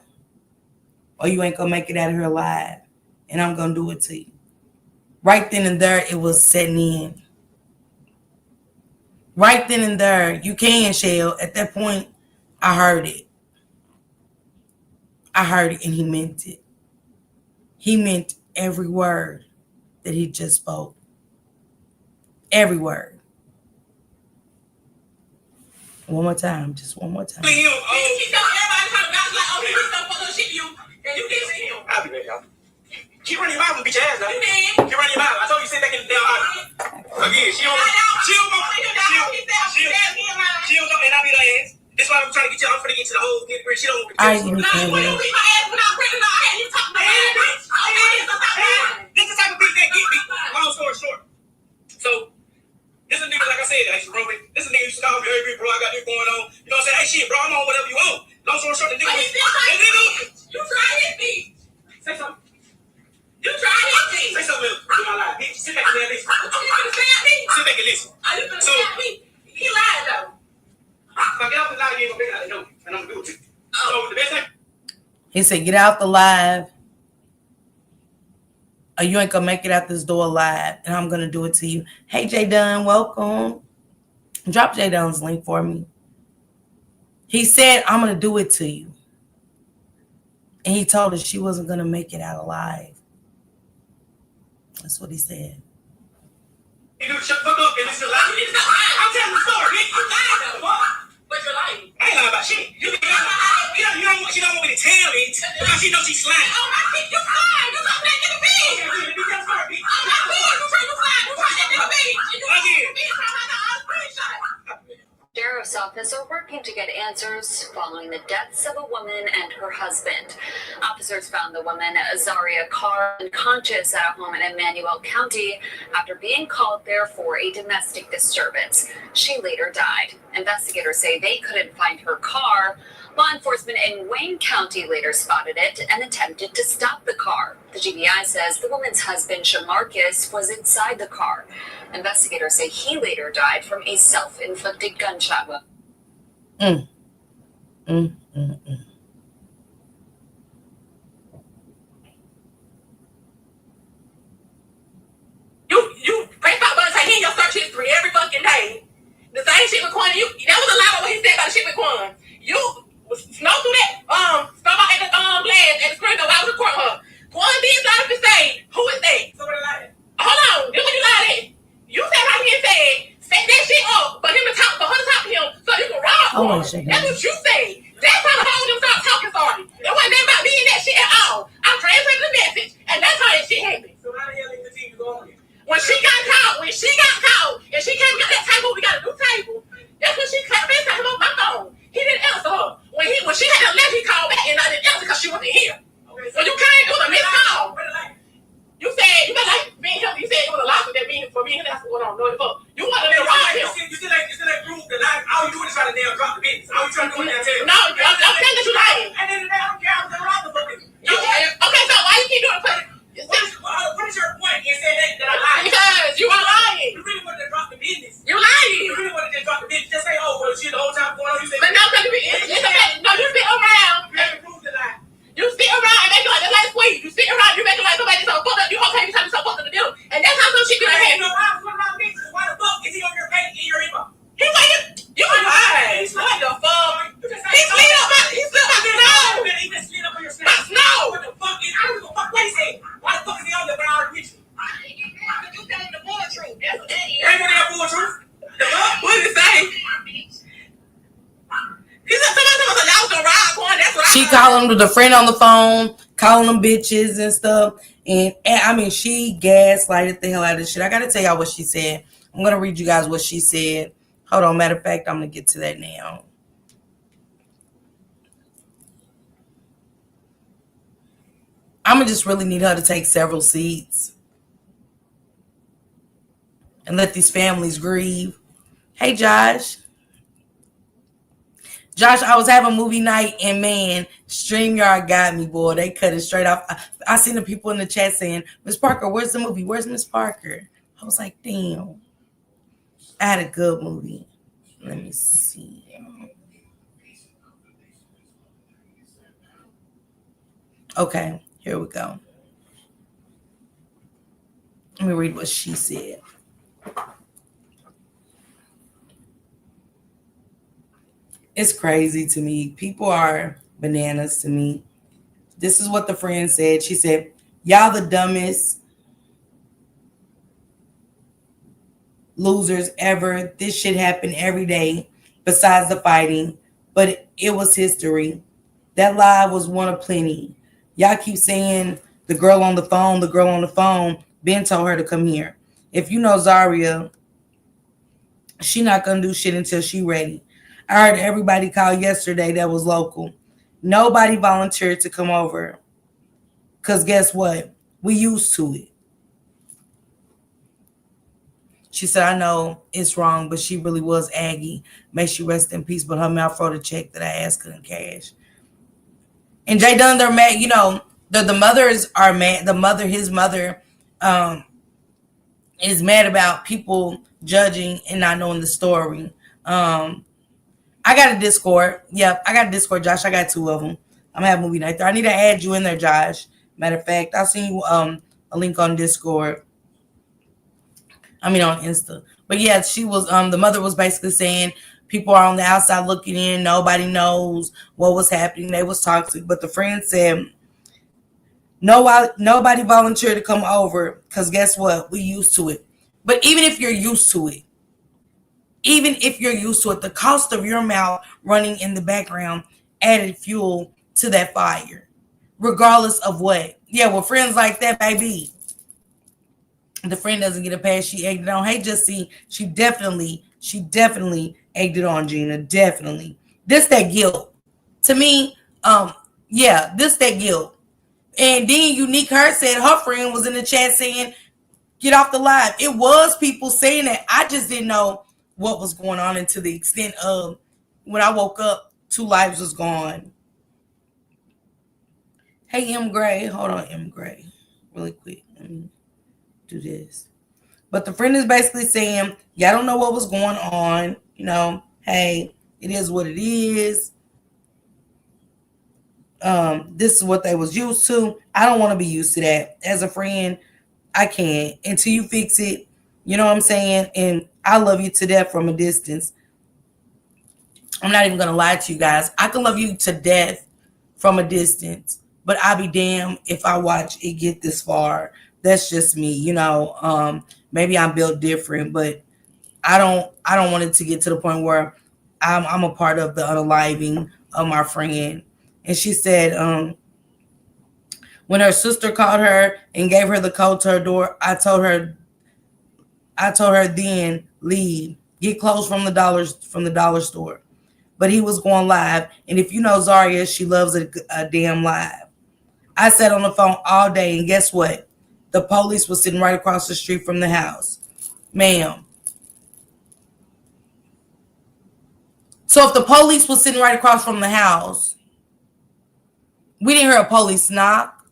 Speaker 1: or you ain't gonna make it out of here alive and I'm gonna do it to you." Right then and there, it was setting in. Right then and there, you can, Shell. At that point, I heard it. I heard it and he meant it. He meant every word that he just spoke. Every word. One more time. Just one more time.
Speaker 3: You keep telling everybody how to bounce like, "Oh, this stuff fucking shit you." And you can't see him. I'll be back, y'all. Keep running your mouth and beat your ass, though. You did. Keep running your mouth. I told you sit back in the damn house. Again, she don't and I'll be like ass. This is why I'm trying to get you. I'm trying to get to the whole nitty gritty. She don't want me to tell you. Nah, you don't beat my ass when I'm pregnant. I had you talking about this is the type of bitch that get me. Long story short. So, this is a nigga, like I said, I used to roll with. This is a nigga used to call me, "Hey, bro, I got this going on." You know what I'm saying? Hey, shit, bro, I'm on whatever you want. Long story short, the nigga. You try his feet. Say something. You try his feet. Say something in my life. Bitch, sit back and listen. Sit back and listen. So, he lied though. If I get off the live, you ain't gonna break out the door, and I'm gonna do it to you. So the best thing.
Speaker 1: He said, "Get out the live or you ain't gonna make it out this door alive, and I'm gonna do it to you. Hey, J Dunn, welcome. Drop J Dunn's link for me. He said, I'm gonna do it to you. And he told her she wasn't gonna make it out alive. That's what he said.
Speaker 3: You shut the fuck up and listen to lie. I'm telling the story, bitch. You lying though, fuck. But you're lying. I ain't lying about shit. You don't want me to tell it because she knows she's lying. Oh, I think you're lying. You're talking that nigga bitch. You tell the story, bitch. I'm not lying. You tell you lying. You talking that nigga bitch. Again.
Speaker 4: Sheriff's office are working to get answers following the deaths of a woman and her husband. Officers found the woman, Zaria Carr, unconscious at a home in Emmanuel County after being called there for a domestic disturbance. She later died. Investigators say they couldn't find her car. Law enforcement in Wayne County later spotted it and attempted to stop the car. The GBI says the woman's husband, Shamarcus, was inside the car. Investigators say he later died from a self-inflicted gunshot wound.
Speaker 3: You break out buttons like he in your search history every fucking day. The same shit with Quan. That was a lot of what he said about the shit with Quan. You snow through that snowball at the glass at the screen door. Why was recording her? Quan did lie to say, who is that? Somebody lied. Hold on, this what you lied at. You said right here said, set that shit up for him to talk, for her to talk to him so you can rob Quan. That's what you said. That's how the whole them start talking started. It wasn't nothing about me and that shit at all. I'm translating the message, and that's how that shit happened. So how the hell did you continue to go on here? When she got caught, and she came and got that table, we got a new table. That's when she kept FaceTime him on my phone. He didn't answer her. When she had left, he called back and I didn't answer because she wasn't here. Okay, so you came through the missed call. You said you got like being him. You said it was a lawsuit that mean for me and that's what I'm doing for. You wanted to rob him. You still ain't prove the lie. All you doing is trying to damn drop the business. All you trying to do is damn tell. No, I'm saying that you lying. And then I don't care. I'm gonna rob the fucking. Okay, so why you keep doing it? What is your point in saying that I lied? Because you are lying. You really wanted to drop the business. You're lying. You really wanted to drop the business. Just say, oh, well, shit, the whole time going on, you said. But no, you sit around. You haven't proved the lie. You sit around and make it like the last week. You sit around, you make it like somebody so fucked up. You whole time you trying to so fucked up to do. And that's how some shit gonna happen. Why the fuck is he on your page in your inbox? He waited. You lying. What the fuck? He slid up my snow. You even slid up on your snow. What the fuck is? I don't give a fuck what he said. Why the fuck is he on there when I already reached you? You telling the full truth. That's what that is. Ain't gonna have full truth. What did it say? He said somebody was like, I was gonna ride one. That's what
Speaker 1: she calling them with a friend on the phone, calling them bitches and stuff. And I mean, she gaslighted the hell out of this shit. I gotta tell y'all what she said. I'm gonna read you guys what she said. Hold on, matter of fact, I'm gonna get to that now. I'm gonna just really need her to take several seats and let these families grieve. Hey, Josh. Josh, I was having movie night and man, StreamYard got me, boy. They cut it straight off. I seen the people in the chat saying, Miss Parker, where's the movie? Where's Miss Parker? I was like, damn. I had a good movie. Let me see. Okay, here we go. Let me read what she said. It's crazy to me. People are bananas to me. This is what the friend said. She said, y'all the dumbest losers ever. This shit happened every day besides the fighting, but it was history. That lie was one of plenty. Y'all keep saying the girl on the phone. Ben told her to come here. If you know Zaria, she not gonna do shit until she ready. I heard everybody call yesterday that was local. Nobody volunteered to come over. Because guess what? We used to it. She said, I know it's wrong, but she really was Aggie. May she rest in peace, but her mouth wrote a check that I asked couldn't cash. And Jay Dunn, they're mad, you know, the mothers are mad. His mother, is mad about people judging and not knowing the story. I got a Discord. Yep, I got a Discord, Josh. I got two of them. I'm gonna have movie night there. I need to add you in there, Josh. Matter of fact, I'll send you a link on Discord. I mean on Insta. But yeah, she was the mother was basically saying people are on the outside looking in, nobody knows what was happening. They was toxic. But the friend said nobody volunteered to come over because guess what? We used to it. But even if you're used to it, the cost of your mouth running in the background added fuel to that fire. Regardless of what. Yeah, with friends like that, baby, the friend doesn't get a pass. She egged it on. Hey, Justine, she definitely egged it on, Gina. Definitely. This that guilt. To me, yeah, this that guilt. And then Unique Her said her friend was in the chat saying, get off the live. It was people saying that. I just didn't know what was going on, and to the extent of when I woke up, 2 lives was gone. Hey, M. Gray. Hold on, M. Gray. Really quick. Let me do this. But the friend is basically saying, y'all don't know what was going on. Hey, it is what it is. This is what they was used to. I don't want to be used to that. As a friend, I can't. Until you fix it, you know what I'm saying? And I love you to death from a distance. I'm not even going to lie to you guys. I can love you to death from a distance, but I'll be damned if I watch it get this far. That's just me, maybe I'm built different, but I don't want it to get to the point where I'm a part of the unaliving of my friend. And she said, when her sister called her and gave her the code to her door, I told her then leave, get clothes from the dollar store. But he was going live, and if you know Zaria, she loves a damn live. I sat on the phone all day, and guess what? The police was sitting right across the street from the house, ma'am. So if the police was sitting right across from the house, we didn't hear a police knock.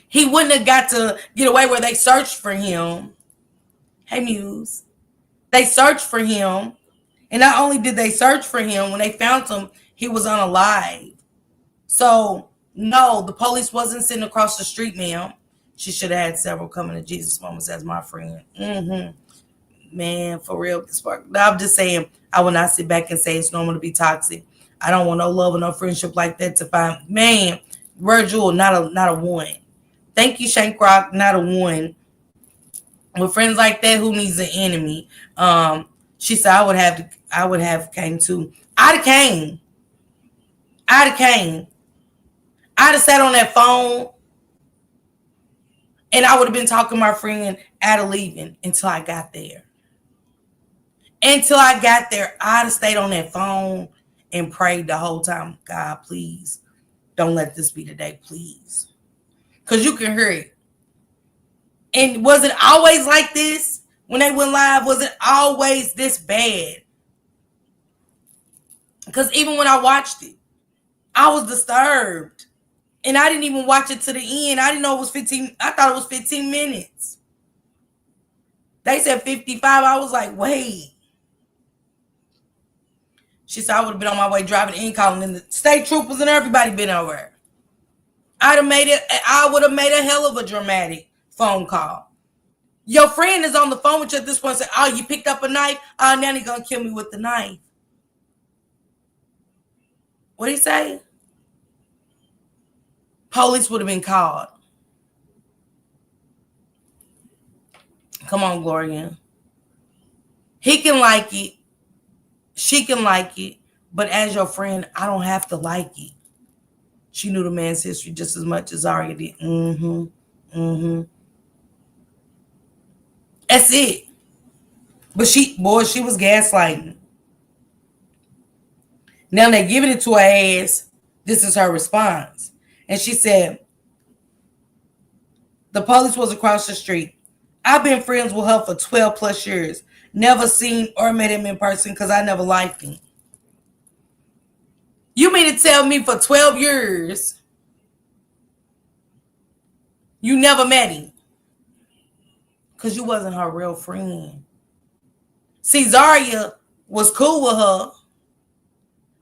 Speaker 1: He wouldn't have got to get away where they searched for him. Hey, Muse. They searched for him. And not only did they search for him, when they found him, he was unalive. So, no, the police wasn't sitting across the street, ma'am. She should have had several coming to Jesus moments as my friend. Man, for real. I'm just saying, I will not sit back and say it's normal to be toxic. I don't want no love or no friendship like that to find. Man, Virgil, not a one. Thank you, Shank Rock, not a one. With friends like that, who needs an enemy? She said I would have came too. I'd have came. I'd have sat on that phone and I would have been talking to my friend out of leaving until I got there. I'd have stayed on that phone and prayed the whole time. God, please don't let this be the day, please. Because you can hear it. And was it always like this? When they went live, was it always this bad? Because even when I watched it, I was disturbed. And I didn't even watch it to the end. I didn't know it was 15. I thought it was 15 minutes. They said 55. I was like, wait. She said I would have been on my way driving in, calling in the state troopers and everybody been over there. I would have made a hell of a dramatic phone call. Your friend is on the phone with you at this point and say, oh, you picked up a knife? Oh, now he's going to kill me with the knife. What'd he say? Police would have been called. Come on, Gloria. He can like it. She can like it. But as your friend, I don't have to like it. She knew the man's history just as much as Aria did. That's it. But she was gaslighting. Now they're giving it to her ass. This is her response. And she said, the police was across the street. I've been friends with her for 12 plus years. Never seen or met him in person because I never liked him. You mean to tell me for 12 years you never met him? Because you wasn't her real friend. See, Zaria was cool with her.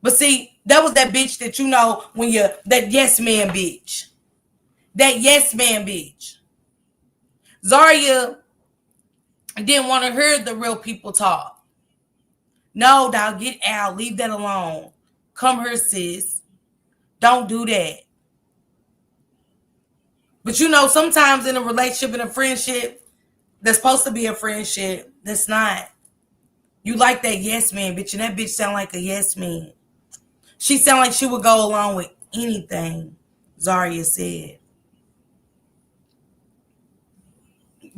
Speaker 1: But see, that was that bitch that when that yes man bitch. That yes man bitch. Zaria didn't want to hear the real people talk. No, dog, get out. Leave that alone. Come here, sis. Don't do that. But you know, sometimes in a relationship and a friendship, that's supposed to be a friendship, that's not. You like that yes man, bitch, and that bitch sound like a yes man. She sound like she would go along with anything, Zaria said.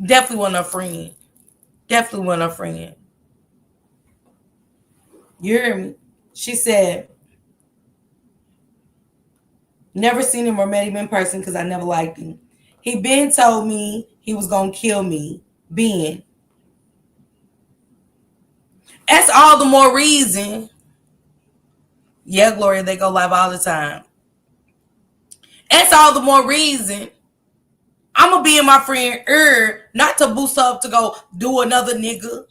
Speaker 1: Definitely wasn't a friend. Definitely wasn't a friend. You hear me? She said, never seen him or met him in person because I never liked him. He been told me he was going to kill me. Ben. That's all the more reason. Yeah, Gloria, they go live all the time. That's all the more reason I'm going to be in my friend not to boost up to go do another nigga.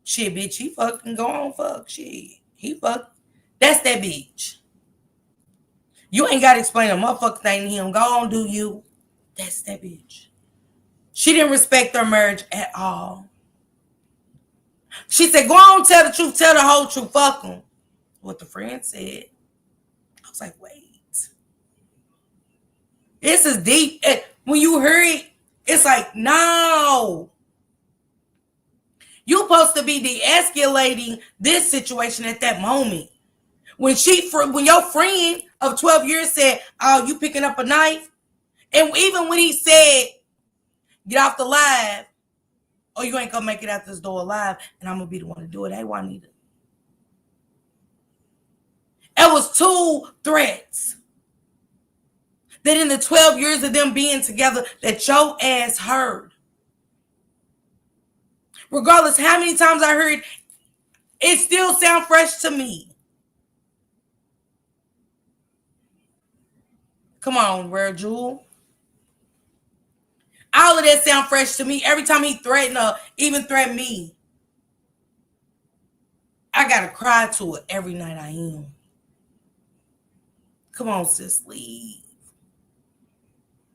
Speaker 1: Shit, bitch, he fucking go on fuck. Shit, he fuck. That's that bitch. You ain't got to explain a motherfucking thing to him. Go on, do you. That's that bitch. She didn't respect their marriage at all. She said, go on, tell the truth, tell the whole truth, fuck him. What the friend said. I was like, wait. This is deep. When you hear it, it's like, no. You're supposed to be de-escalating this situation at that moment. When your friend of 12 years said, oh, you picking up a knife? And even when he said, get off the live, oh, you ain't gonna make it out this door alive, and I'm gonna be the one to do it. Hey, Juanita. It was 2 threats that in the 12 years of them being together that your ass heard. Regardless how many times I heard, it still sound fresh to me. Come on, Rare Jewel. All of that sound fresh to me. Every time he threatened her, even threatened me, I gotta cry to it every night I am. Come on, sis, leave.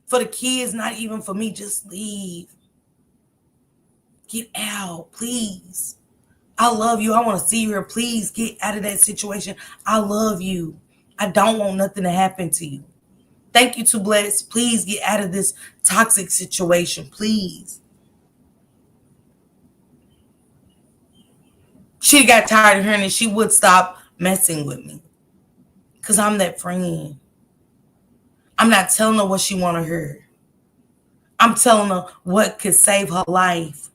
Speaker 1: For the kids, not even for me, just leave. Get out, please. I love you. I want to see you here. Please get out of that situation. I love you. I don't want nothing to happen to you. Thank you, to Bless. Please get out of this toxic situation. Please. She got tired of hearing it. She would stop messing with me. Because I'm that friend. I'm not telling her what she want to hear. I'm telling her what could save her life.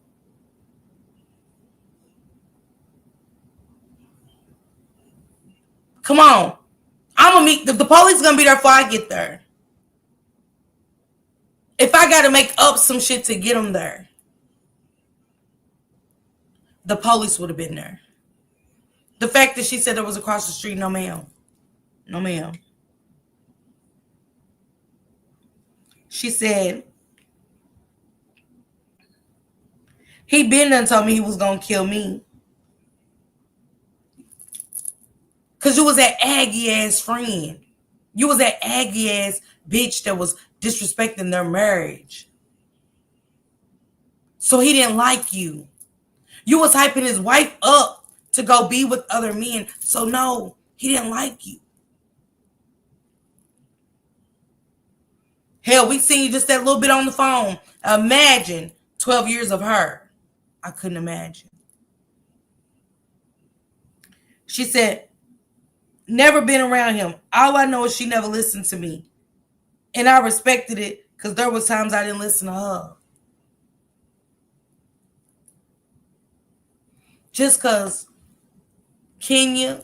Speaker 1: Come on. I'm gonna meet the police is gonna be there before I get there. If I gotta make up some shit to get them there, the police would have been there. The fact that she said it was across the street, no ma'am. No ma'am. She said, he been done told me he was gonna kill me. Cause you was that Aggie ass friend. You was that Aggie ass bitch that was disrespecting their marriage. So he didn't like you. You was hyping his wife up to go be with other men. So no, he didn't like you. Hell, we seen you just that little bit on the phone. Imagine 12 years of her. I couldn't imagine. She said, never been around him. All I know is she never listened to me. And I respected it because there was times I didn't listen to her. Just because Kenya,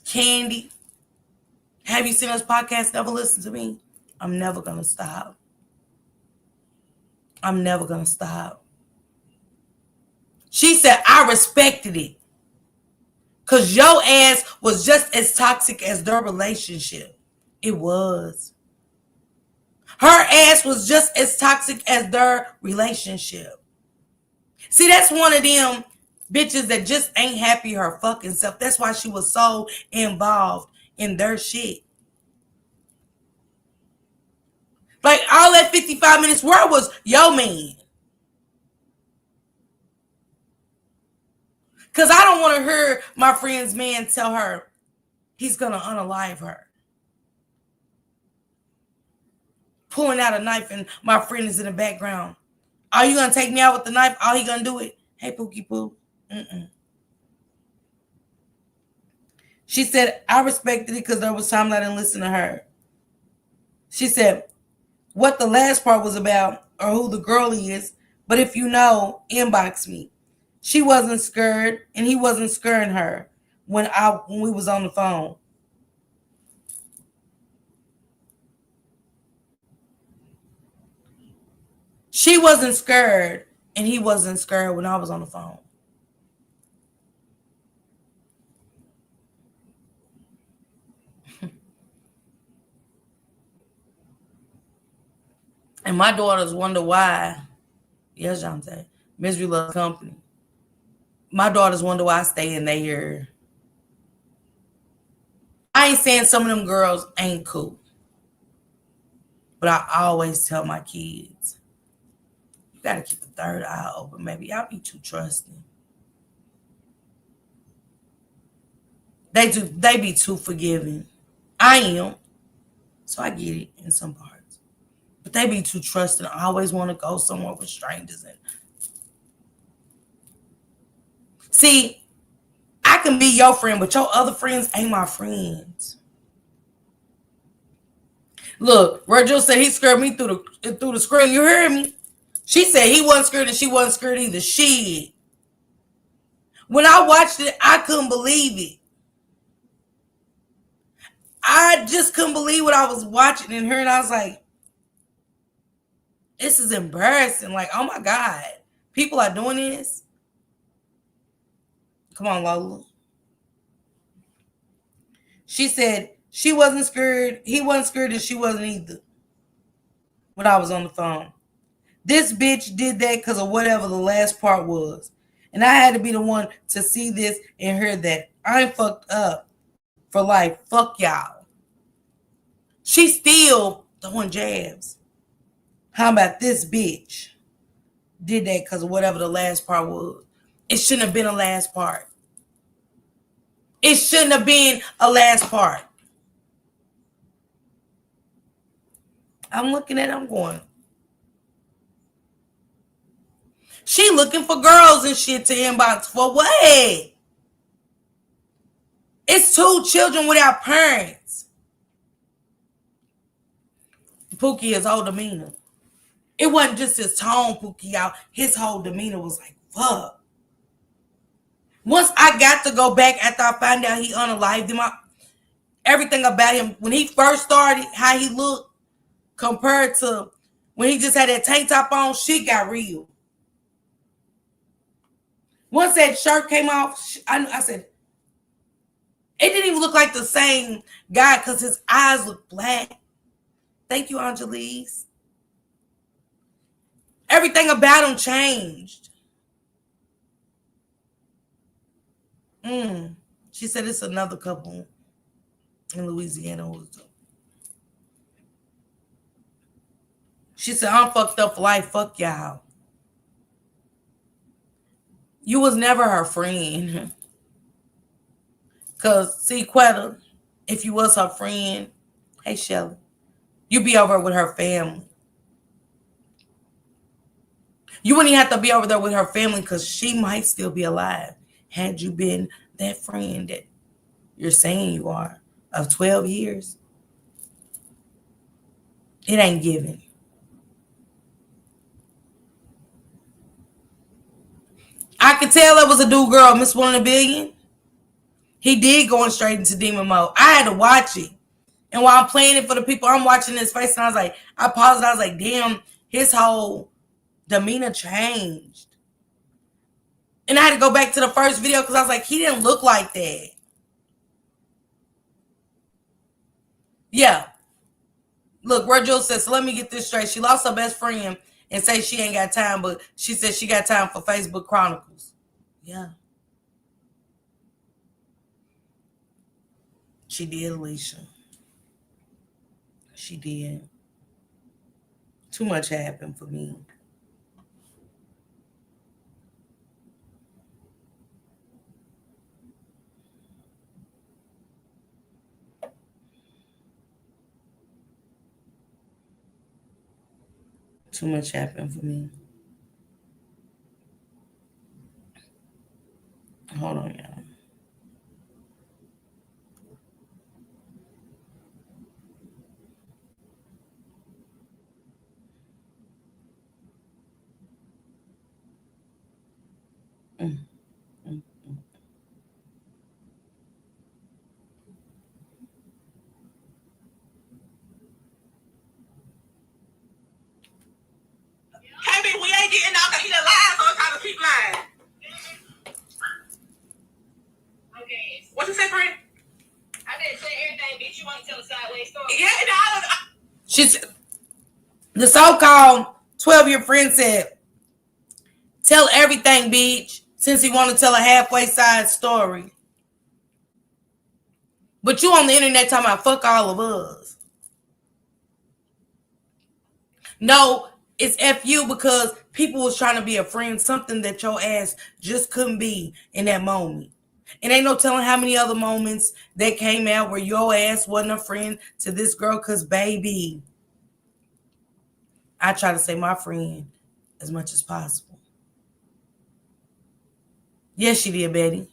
Speaker 1: Candy, have you seen us podcast, never listen to me? I'm never going to stop. I'm never going to stop. She said, I respected it. Because your ass was just as toxic as their relationship. It was. Her ass was just as toxic as their relationship. See, that's one of them bitches that just ain't happy her fucking self. That's why she was so involved in their shit. Like all that 55 minutes, where was your man? Because I don't want to hear my friend's man tell her he's going to unalive her. Pulling out a knife and my friend is in the background. Are you going to take me out with the knife? All he going to do it? Hey, Pookie Poo. She said, I respected it because there was times I didn't listen to her. She said, what the last part was about or who the girl is, but if you know, inbox me. She wasn't scared and he wasn't scaring her when we was on the phone. She wasn't scared and he wasn't scared when I was on the phone. And my daughters wonder why. Yes, Jonte. Misery loves company. My daughters wonder why I stay in there. I ain't saying some of them girls ain't cool. But I always tell my kids, you got to keep the third eye open, baby. Y'all be too trusting. They be too forgiving. I am. So I get it in some parts. But they be too trusting. I always want to go somewhere with strangers. And see, I can be your friend, but your other friends ain't my friends. Look, Virgil said he scared me through the screen. You heard me? She said he wasn't scared and she wasn't scared either. She. When I watched it, I couldn't believe it. I just couldn't believe what I was watching and hearing. I was like, this is embarrassing. Like, oh my God. People are doing this. Come on, Lola. She said she wasn't scared. He wasn't scared and she wasn't either. When I was on the phone. This bitch did that because of whatever the last part was. And I had to be the one to see this and hear that. I'm fucked up for life. Fuck y'all. She still throwing jabs. How about this bitch did that because of whatever the last part was? It shouldn't have been a last part. It shouldn't have been a last part. I'm looking at it, I'm going. She looking for girls and shit to inbox for what? It's 2 children without parents. Pookie, his whole demeanor. It wasn't just his tone, Pookie, out. His whole demeanor was like, fuck. Once I got to go back after I found out he unalived him, everything about him, when he first started, how he looked, compared to when he just had that tank top on, shit got real. Once that shirt came off, I said, it didn't even look like the same guy because his eyes looked black. Thank you, Angelise. Everything about him changed. She said it's another couple in Louisiana. She said, I'm fucked up for life. Fuck y'all. You was never her friend. Because, see, Quetta, if you was her friend, hey, Shelly, you'd be over with her family. You wouldn't even have to be over there with her family because she might still be alive had you been that friend that you're saying you are of 12 years. It ain't given. I could tell it was a dude girl, Miss One in a Billion. He did going straight into demon mode. I had to watch it. And while I'm playing it for the people, I'm watching his face and I was like, I paused and I was like, damn, his whole demeanor changed. And I had to go back to the first video because I was like, he didn't look like that. Yeah. Look, Virgil says, so let me get this straight. She lost her best friend and say she ain't got time, but she said she got time for Facebook Chronicles. Yeah. She did, Alicia. She did. Too much happened for me. Too much happened for me. Hold on, y'all. Mm, mm, mm.
Speaker 3: Can't be, we ain't getting out because he done lied, so it's time to keep lying. Okay. What you say, friend? I didn't say everything, bitch. You want to tell a sideways story? Yeah, and
Speaker 1: She's the so-called 12-year friend said, tell everything, bitch, since he want to tell a halfway side story. But you on the internet talking about fuck all of us. No, it's F you because people was trying to be a friend, something that your ass just couldn't be in that moment. And ain't no telling how many other moments that came out where your ass wasn't a friend to this girl because, baby, I try to say my friend as much as possible. Yes, she did, Betty.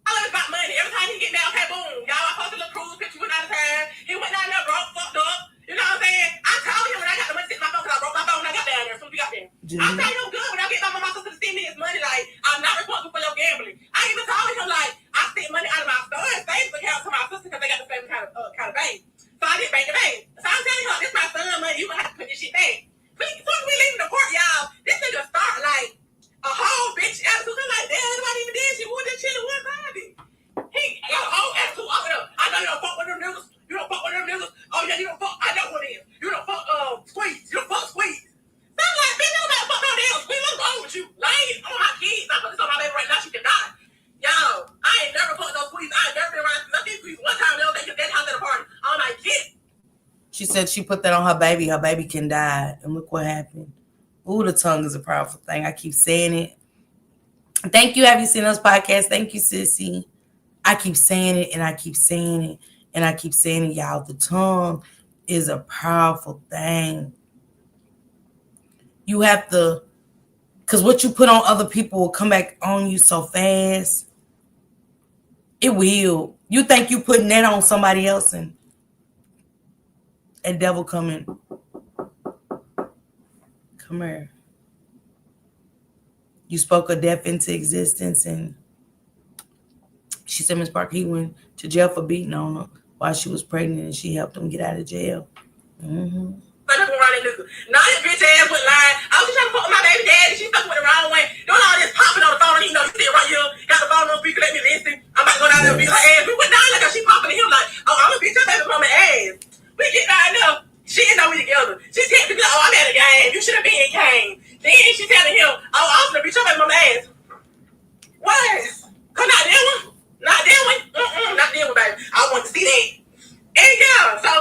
Speaker 3: all about money. Every time he get down, okay, boom. Y'all, I posted a cruise picture went out of time. He went down there, broke, fucked up. You know what I'm saying? I told him when I got the money to my phone because I broke my phone when I got down there. As soon as we got there. I told him good when I get my sister to send me his money. Like, I'm not responsible for your gambling. I even told him, like, I sent money out of my son's savings account to my sister because they got the same kind of bank. So I did bank to bank. So I'm telling her, this my son's money. You gonna have to put this shit back. Please, as soon as we leaving the court, y'all, this nigga start like a whole bitch attitude. I'm like, damn, nobody even did shit. What this shit one time? He got a whole attitude off of them. I know you don't fuck with them niggas. You don't fuck with them niggas. Oh yeah, you don't fuck. I know what it is. You don't fuck squeeze. You don't fuck squeeze. So I'm like, bitch, you don't gotta fuck no damn squeeze. What's wrong with you? Lying on my kids. I put this on my baby right now. She can die. Yo, I ain't never fucked no squeeze. I ain't never been around nothing squeeze. One time they don't think that house at a party. I'm like, kid.
Speaker 1: She said she put that on her baby. Her baby can die. And look what happened. Ooh, the tongue is a powerful thing. I keep saying it. Thank you. Have you seen us podcast? Thank you, sissy. I keep saying it and I keep saying it and I keep saying it, y'all. The tongue is a powerful thing. You have to, because what you put on other people will come back on you so fast. It will. You think you putting that on somebody else and a devil coming. Come here. You spoke a death into existence and she said, Miss Parker, he went to jail for beating on her while she was pregnant and she helped him get out of jail. Mm-hmm.
Speaker 3: Now this bitch ass went lying. I was just trying to fuck with my baby daddy. She fucking went the wrong way. Doing all this popping on the phone. You know, you still right here. Got the phone on speaker. Let me listen. I'm about to go down there and beat her ass. We went down there because she popping to him like, oh, I'm gonna beat your baby mama ass. We get down there. She didn't know we together. She texted me, oh, I'm at a game. You should have been in game. Then she telling him, oh, I'm gonna beat your baby mama ass. What? Cause not that one. Not that one. Not that one, baby. I want to see that. And yeah, so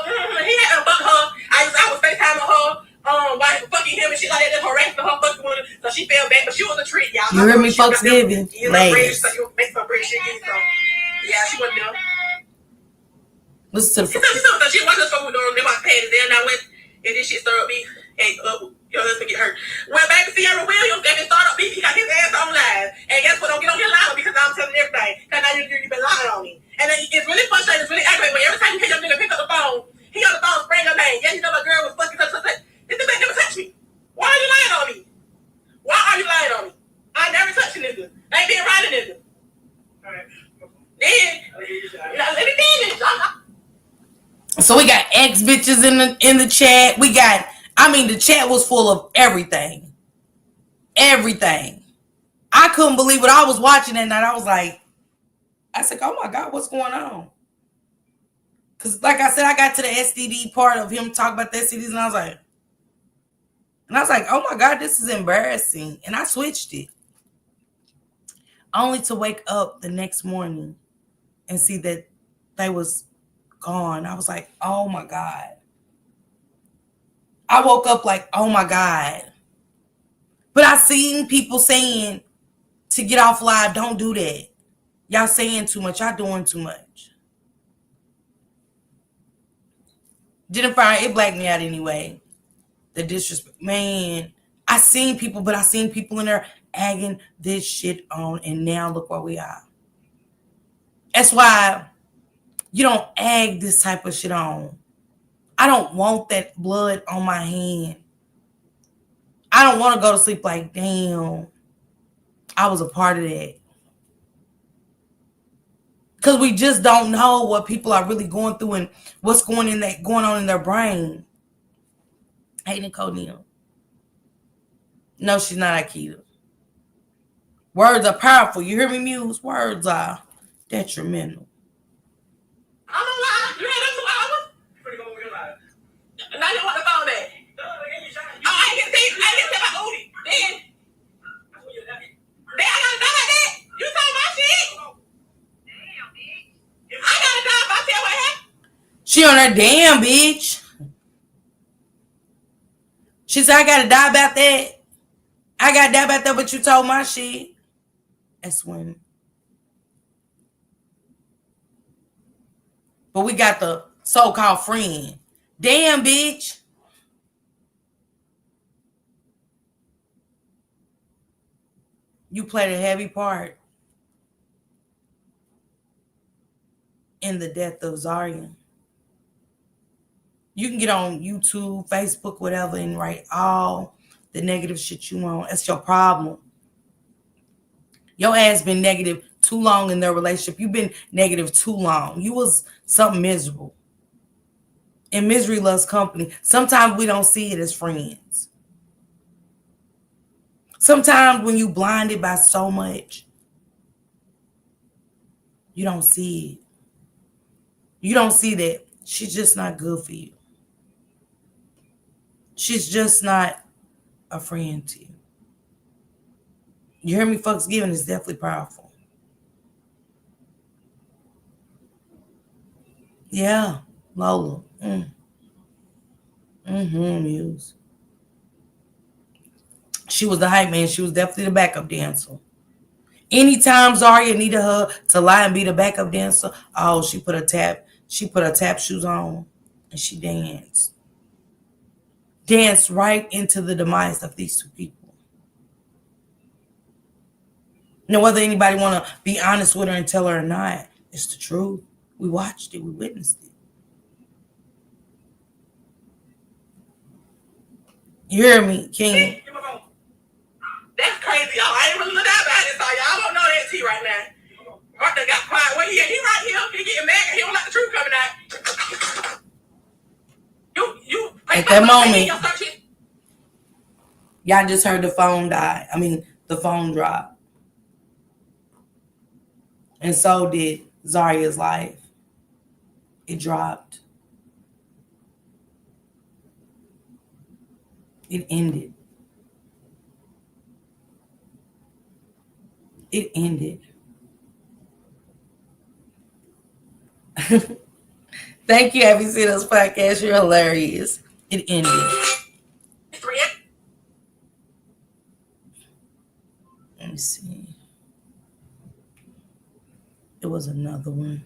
Speaker 3: he had to fuck her. I was FaceTiming her, while fucking him and shit like that, just harassing her, fucking with her. So she fell back, but she was a treat, y'all.
Speaker 1: You heard me, folks giving.
Speaker 3: Ladies. So you make some bread shit, so yeah, she wasn't there.
Speaker 1: Listen to
Speaker 3: the she wasn't fucking with them. They was panties there, and I went, and this shit started me. Hey, your husband get hurt. Well, baby, Sierra Williams, they been started up beef. He got his ass on live. And guess what? Don't get on your line because I'm telling everything. Because now you've been lying on me. And it's really frustrating. It's really aggravating. But every time you hear your nigga pick up the phone, he on the phone spraying your name. Yeah, you know my girl was fucking such. This nigga never touched me. Why are you lying on me? Why are you lying on me? I never touched a nigga. I ain't been around a nigga. Alright. Then, let me finish.
Speaker 1: So we got ex bitches in the chat. We got, I mean, the chat was full of everything. Everything. I couldn't believe what I was watching that night. I was like, I said, oh my God, what's going on? Because like I said, I got to the STD part of him talking about the STDs and I was like, oh my God, this is embarrassing. And I switched it. Only to wake up the next morning and see that they was gone. I was like, oh my God. I woke up like, oh my God. But I seen people saying to get off live, don't do that. Y'all saying too much. Y'all doing too much. Didn't find it blacked me out anyway. The disrespect, man. I seen people, but I seen people in there agging this shit on, and now look where we are. That's why you don't egg this type of shit on. I don't want that blood on my hand. I don't want to go to sleep like, damn, I was a part of that. Because we just don't know what people are really going through and what's going on in their brain. Hey, Nicole Neal. No, she's not Akita. Words are powerful. You hear me, Muse? Words are detrimental.
Speaker 3: I don't lie. You had them 2 hours? You pretty gonna move your life. Now you want the phone back. I ain't get my booty. Then I gotta die like that. You talking my shit? I gotta die if I tell what happened.
Speaker 1: She on her damn, bitch. She said, I gotta die about that. I gotta die about that, but you told my shit. That's when. But we got the so-called friend. Damn, bitch. You played a heavy part in the death of Zaria. You can get on YouTube, Facebook, whatever, and write all the negative shit you want. That's your problem. Your ass been negative too long in their relationship. You've been negative too long. You was something miserable. And misery loves company. Sometimes we don't see it as friends. Sometimes when you blinded by so much, you don't see it. You don't see that she's just not good for you. She's just not a friend to you. You hear me, folks? Giving is definitely powerful. Yeah, Lola. Muse. She was the hype man. She was definitely the backup dancer. Anytime Zaria needed her to lie and be the backup dancer, oh, she put her tap shoes on and she danced. Danced right into the demise of these two people. Now, whether anybody want to be honest with her and tell her or not, it's the truth. We watched it. We witnessed it. You hear me, King?
Speaker 3: That's crazy, y'all. I ain't really look out about this, y'all don't know that T right now. Arthur got quiet. Well, he right here. He getting mad. He don't like the truth coming out. You.
Speaker 1: At that moment, y'all just heard the phone die. I mean, the phone drop. And so did Zaria's life. It dropped. It ended. It ended. Thank you, Have you seen us podcast? You're hilarious. It ended. Let me see. It was another one.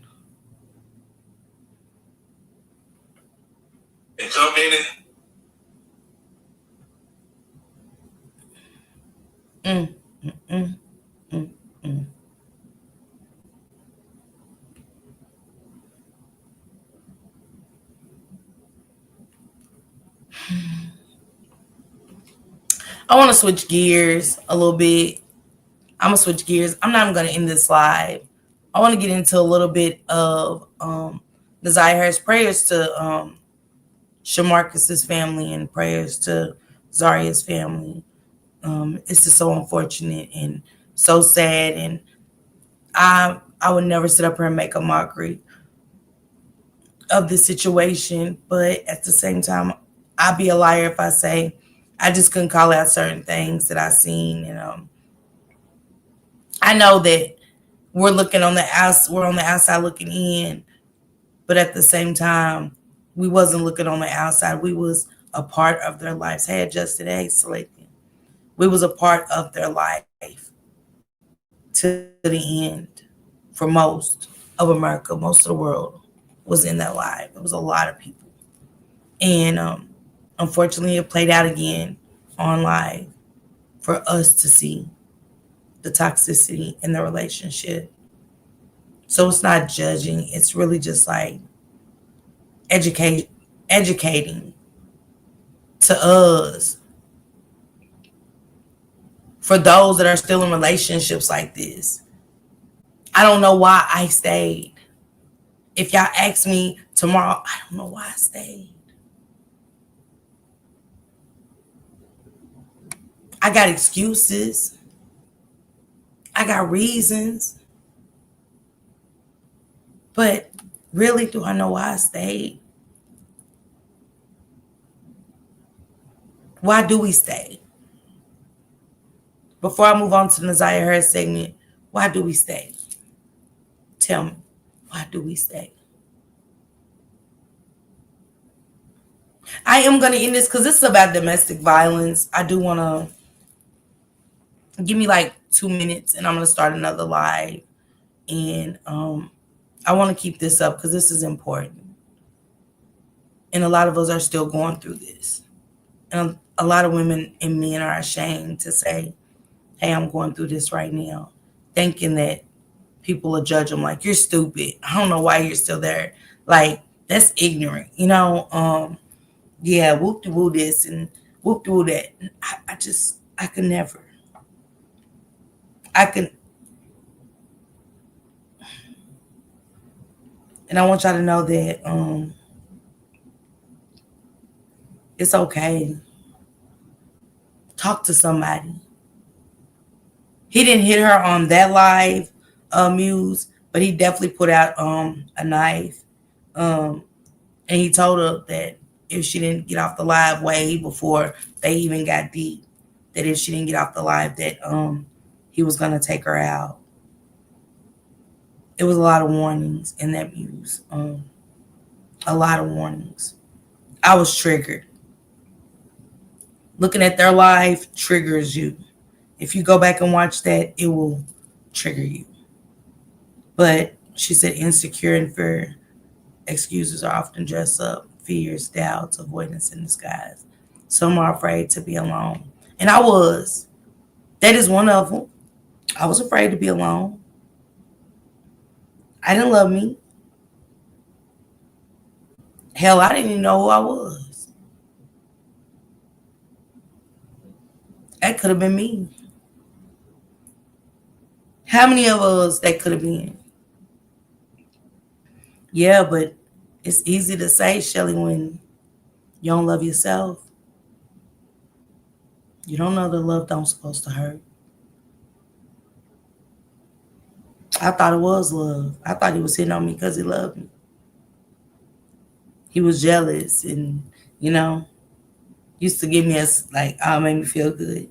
Speaker 2: And jump in it.
Speaker 1: I want to switch gears a little bit. I'm going to switch gears. I'm not even going to end this live. I want to get into a little bit of the Zaria Harris prayers to Shamarcus's family and prayers to Zaria's family. It's just so unfortunate and so sad. And I would never sit up here and make a mockery of the situation. But at the same time, I'd be a liar if I say I just couldn't call out certain things that I seen. And I know that we're on the outside looking in, but at the same time, we wasn't looking on the outside. We was a part of their lives. Hey, adjusted, hey, selecting. We was a part of their life to the end for most of America, most of the world was in that life. It was a lot of people. And unfortunately, it played out again on live for us to see the toxicity in the relationship. So it's not judging, it's really just like educate, educating to us for those that are still in relationships like this. I don't know why I stayed. If y'all ask me tomorrow, I don't know why I stayed. I got excuses. I got reasons. But really, do I know why I stayed? Why do we stay? Before I move on to the Nazaya Harris segment, why do we stay? Tell me, why do we stay? I am going to end this because this is about domestic violence. I do want to give me like 2 minutes and I'm going to start another live. And I want to keep this up because this is important. And a lot of us are still going through this. And a lot of women and men are ashamed to say, hey, I'm going through this right now, thinking that people will judge them like, you're stupid. I don't know why you're still there. Like, that's ignorant, you know? Yeah, whoop de woo this and whoop de woo that. I could never. I can. And I want y'all to know that it's okay. Talk to somebody. He didn't hit her on that live Muse, but he definitely put out a knife. And he told her that if she didn't get off the live way before they even got deep, that if she didn't get off the live, that he was gonna take her out. It was a lot of warnings in that Muse. A lot of warnings. I was triggered. Looking at their live triggers you. If you go back and watch that, it will trigger you. But she said insecure and fear excuses are often dressed up, fears, doubts, avoidance in disguise. Some are afraid to be alone. And I was. That is one of them. I was afraid to be alone. I didn't love me. Hell, I didn't even know who I was. That could have been me. How many of us that could have been? Yeah, but it's easy to say, Shelly, when you don't love yourself. You don't know that love don't supposed to hurt. I thought it was love. I thought he was hitting on me because he loved me. He was jealous and, you know, used to give me a, like, oh, it made me feel good.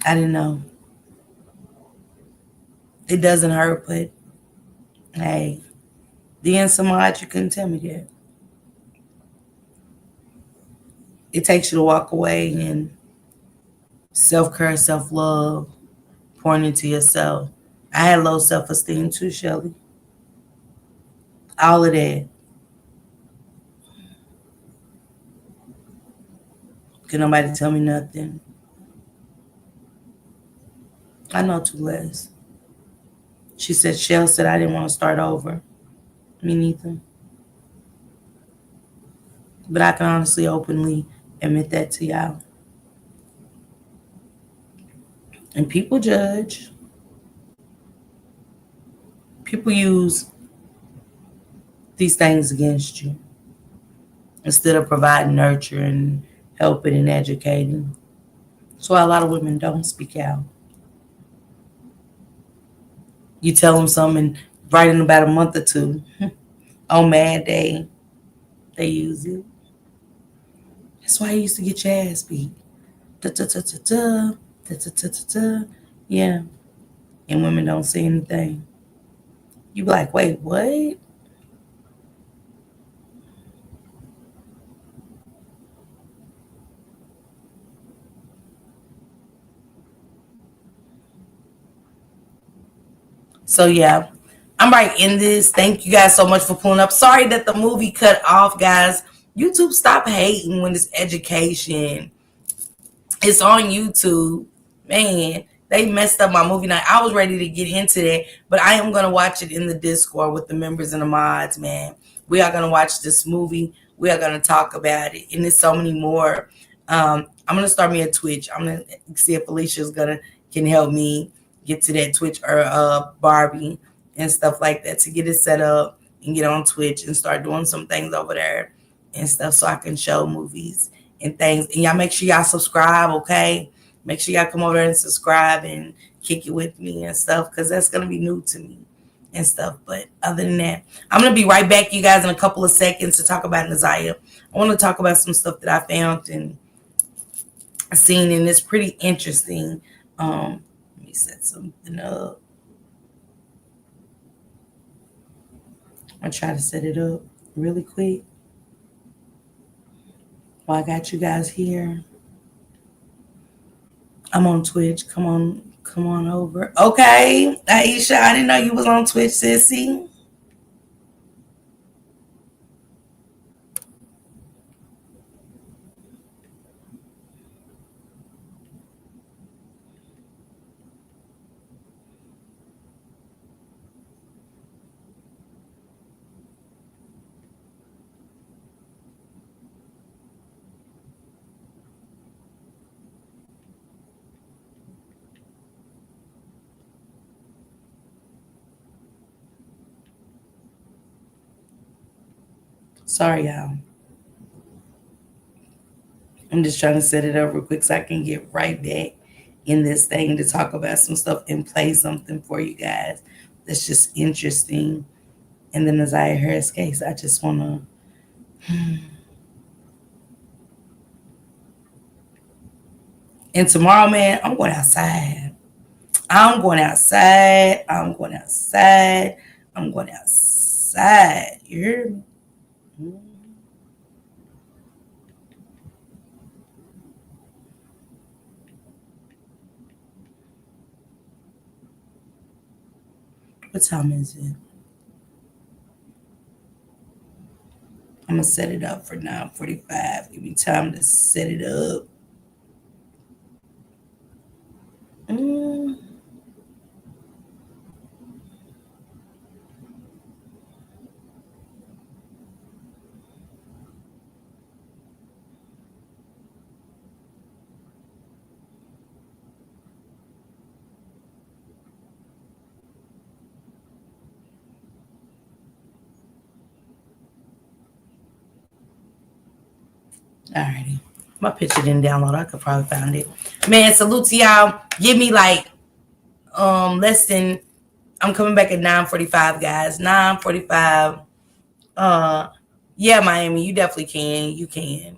Speaker 1: I didn't know. It doesn't hurt, but hey, then so much you couldn't tell me that. It takes you to walk away and self-care, self-love, pouring into yourself. I had low self-esteem too, Shelly. All of that. Could nobody tell me nothing. I know too less. She said, Shell said I didn't want to start over. Me neither. But I can honestly, openly admit that to y'all. And people judge. People use these things against you instead of providing nurture and helping and educating. That's why a lot of women don't speak out. You tell them something right in about a month or two. On Mad Day, they use it. That's why I used to get your ass beat. Da da da da da da da da da da. Yeah, and women don't say anything. You be like, wait, what? So yeah, I'm right in this. Thank you guys so much for pulling up. Sorry that the movie cut off, guys. YouTube, stop hating when it's education. It's on YouTube. Man, they messed up my movie night. I was ready to get into that, but I am gonna watch it in the Discord with the members and the mods, man. We are gonna watch this movie. We are gonna talk about it. And there's so many more. I'm gonna start me a Twitch. I'm gonna see if Alicia's gonna can help me get to that Twitch or Barbie and stuff like that to get it set up and get on Twitch and start doing some things over there and stuff so I can show movies and things. And y'all make sure y'all subscribe, okay? Make sure y'all come over there and subscribe and kick it with me and stuff because that's going to be new to me and stuff. But other than that, I'm going to be right back, you guys, in a couple of seconds to talk about Nazaya. I want to talk about some stuff that I found and seen, and it's pretty interesting. Let me set something up. I'll try to set it up really quick while I got you guys here. I'm on Twitch. Come on over. Okay, Aisha, I didn't know you was on Twitch, sissy. Sorry, y'all. I'm just trying to set it up real quick so I can get right back in this thing to talk about some stuff and play something for you guys that's just interesting. And then Isaiah Harris case, I just want to. And tomorrow, man, I'm going outside. I'm going outside. I'm going outside. I'm going outside. You hear me? What time is it? I'm gonna set it up for 9:45. Give me time to set it up. Mm. Alrighty. My picture didn't download. I could probably find it. Man, salute to y'all. Give me like less than, I'm coming back at 9:45, guys. 9:45. Yeah, Miami, you definitely can. You can.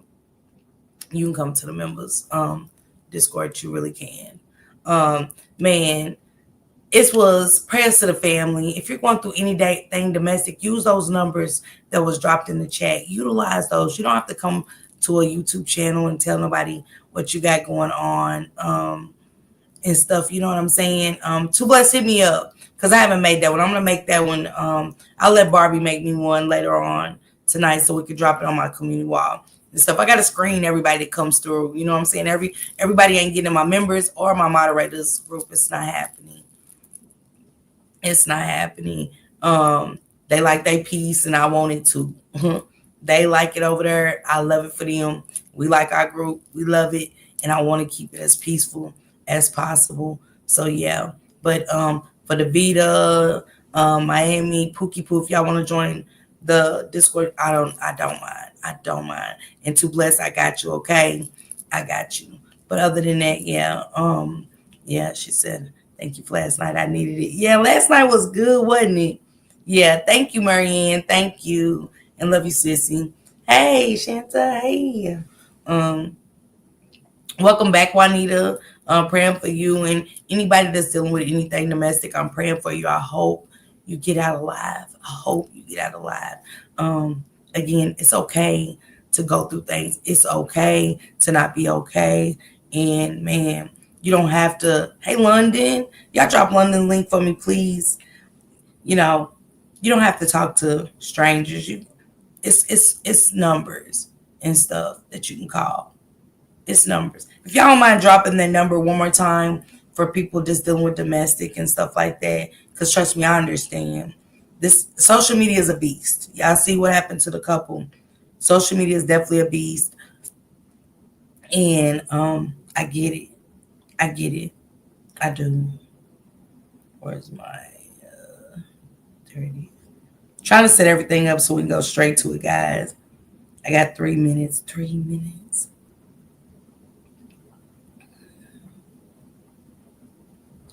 Speaker 1: You can come to the members Discord. You really can. Man, it was prayers to the family. If you're going through anything domestic, use those numbers that was dropped in the chat. Utilize those. You don't have to come to a YouTube channel and tell nobody what you got going on and stuff. You know what I'm saying? Too Blessed, hit me up because I haven't made that one. I'm gonna make that one. I'll let Barbie make me one later on tonight so we can drop it on my community wall and stuff. I gotta screen everybody that comes through. You know what I'm saying? Everybody ain't getting my members or my moderators group. It's not happening. It's not happening. They like their piece and I want it to. They like it over there. I love it for them. We like our group. We love it. And I want to keep it as peaceful as possible. So yeah. But for the Vita, Miami, Pookie Poof, y'all want to join the Discord? I don't mind. I don't mind. And Too Blessed, I got you, okay? I got you. But other than that, yeah. Yeah, she said, thank you for last night. I needed it. Yeah, last night was good, wasn't it? Yeah, thank you, Marianne. Thank you. And love you, sissy. Hey, Shanta. Hey. Welcome back, Juanita. Praying for you and anybody that's dealing with anything domestic. I'm praying for you. I hope you get out alive. I hope you get out alive. Again, it's okay to go through things. It's okay to not be okay. And man, you don't have to. Hey, London, y'all drop London link for me, please. You know, you don't have to talk to strangers. It's numbers and stuff that you can call. It's numbers. If y'all don't mind dropping that number one more time for people just dealing with domestic and stuff like that, because trust me, I understand. This social media is a beast. Y'all see what happened to the couple. Social media is definitely a beast, and I get it. I get it. I do. Where's my 30? Trying to set everything up so we can go straight to it, guys. I got 3 minutes. 3 minutes.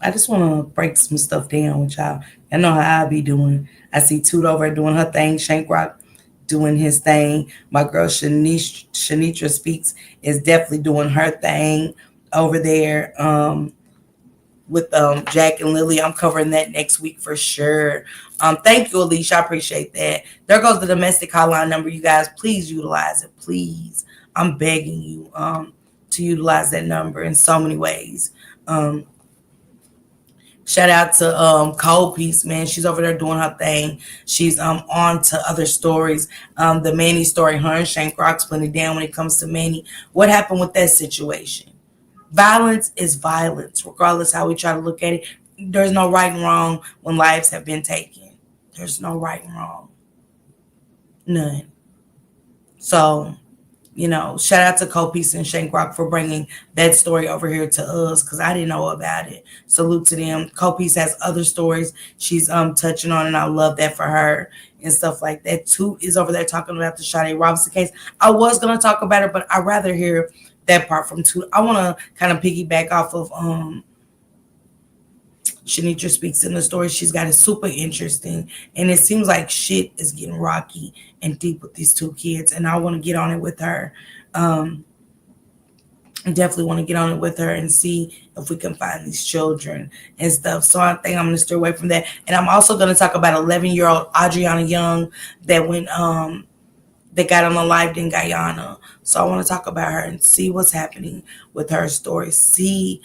Speaker 1: I just want to break some stuff down with y'all. I know how I be doing. I see Toot over doing her thing. Shank Rock doing his thing. My girl Shanitra Speaks is definitely doing her thing over there. With Jack and Lily. I'm covering that next week for sure. Thank you, Alicia. I appreciate that. There goes the domestic hotline number. You guys, please utilize it. Please. I'm begging you to utilize that number in so many ways. Shout out to Cold Piece, man. She's over there doing her thing. She's on to other stories. The Manny story, her and Shank Rock's putting it down when it comes to Manny. What happened with that situation? Violence is violence, regardless how we try to look at it. There's no right and wrong when lives have been taken. There's no right and wrong. None. So, shout out to Copies and Shank Rock for bringing that story over here to us because I didn't know about it. Salute to them. Copies has other stories she's touching on, and I love that for her and stuff like that. Toot is over there talking about the Sade Robinson case. I was gonna talk about it, but I'd rather hear that part from Toot. I want to kind of piggyback off of Shanitra Speaks in the story she's got. Is super interesting, and it seems like shit is getting rocky and deep with these two kids, and I want to get on it with her. I definitely want to get on it with her and see if we can find these children and stuff. So I think I'm going to stay away from that. And I'm also going to talk about 11-year-old Adriana Young that went that got on the live in Guyana. So I want to talk about her and see what's happening with her story. See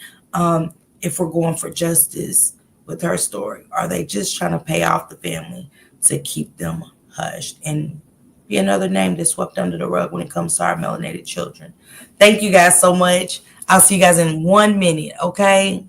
Speaker 1: if we're going for justice with her story. Are they just trying to pay off the family to keep them hushed and be another name that's swept under the rug when it comes to our melanated children? Thank you guys so much. I'll see you guys in 1 minute, okay?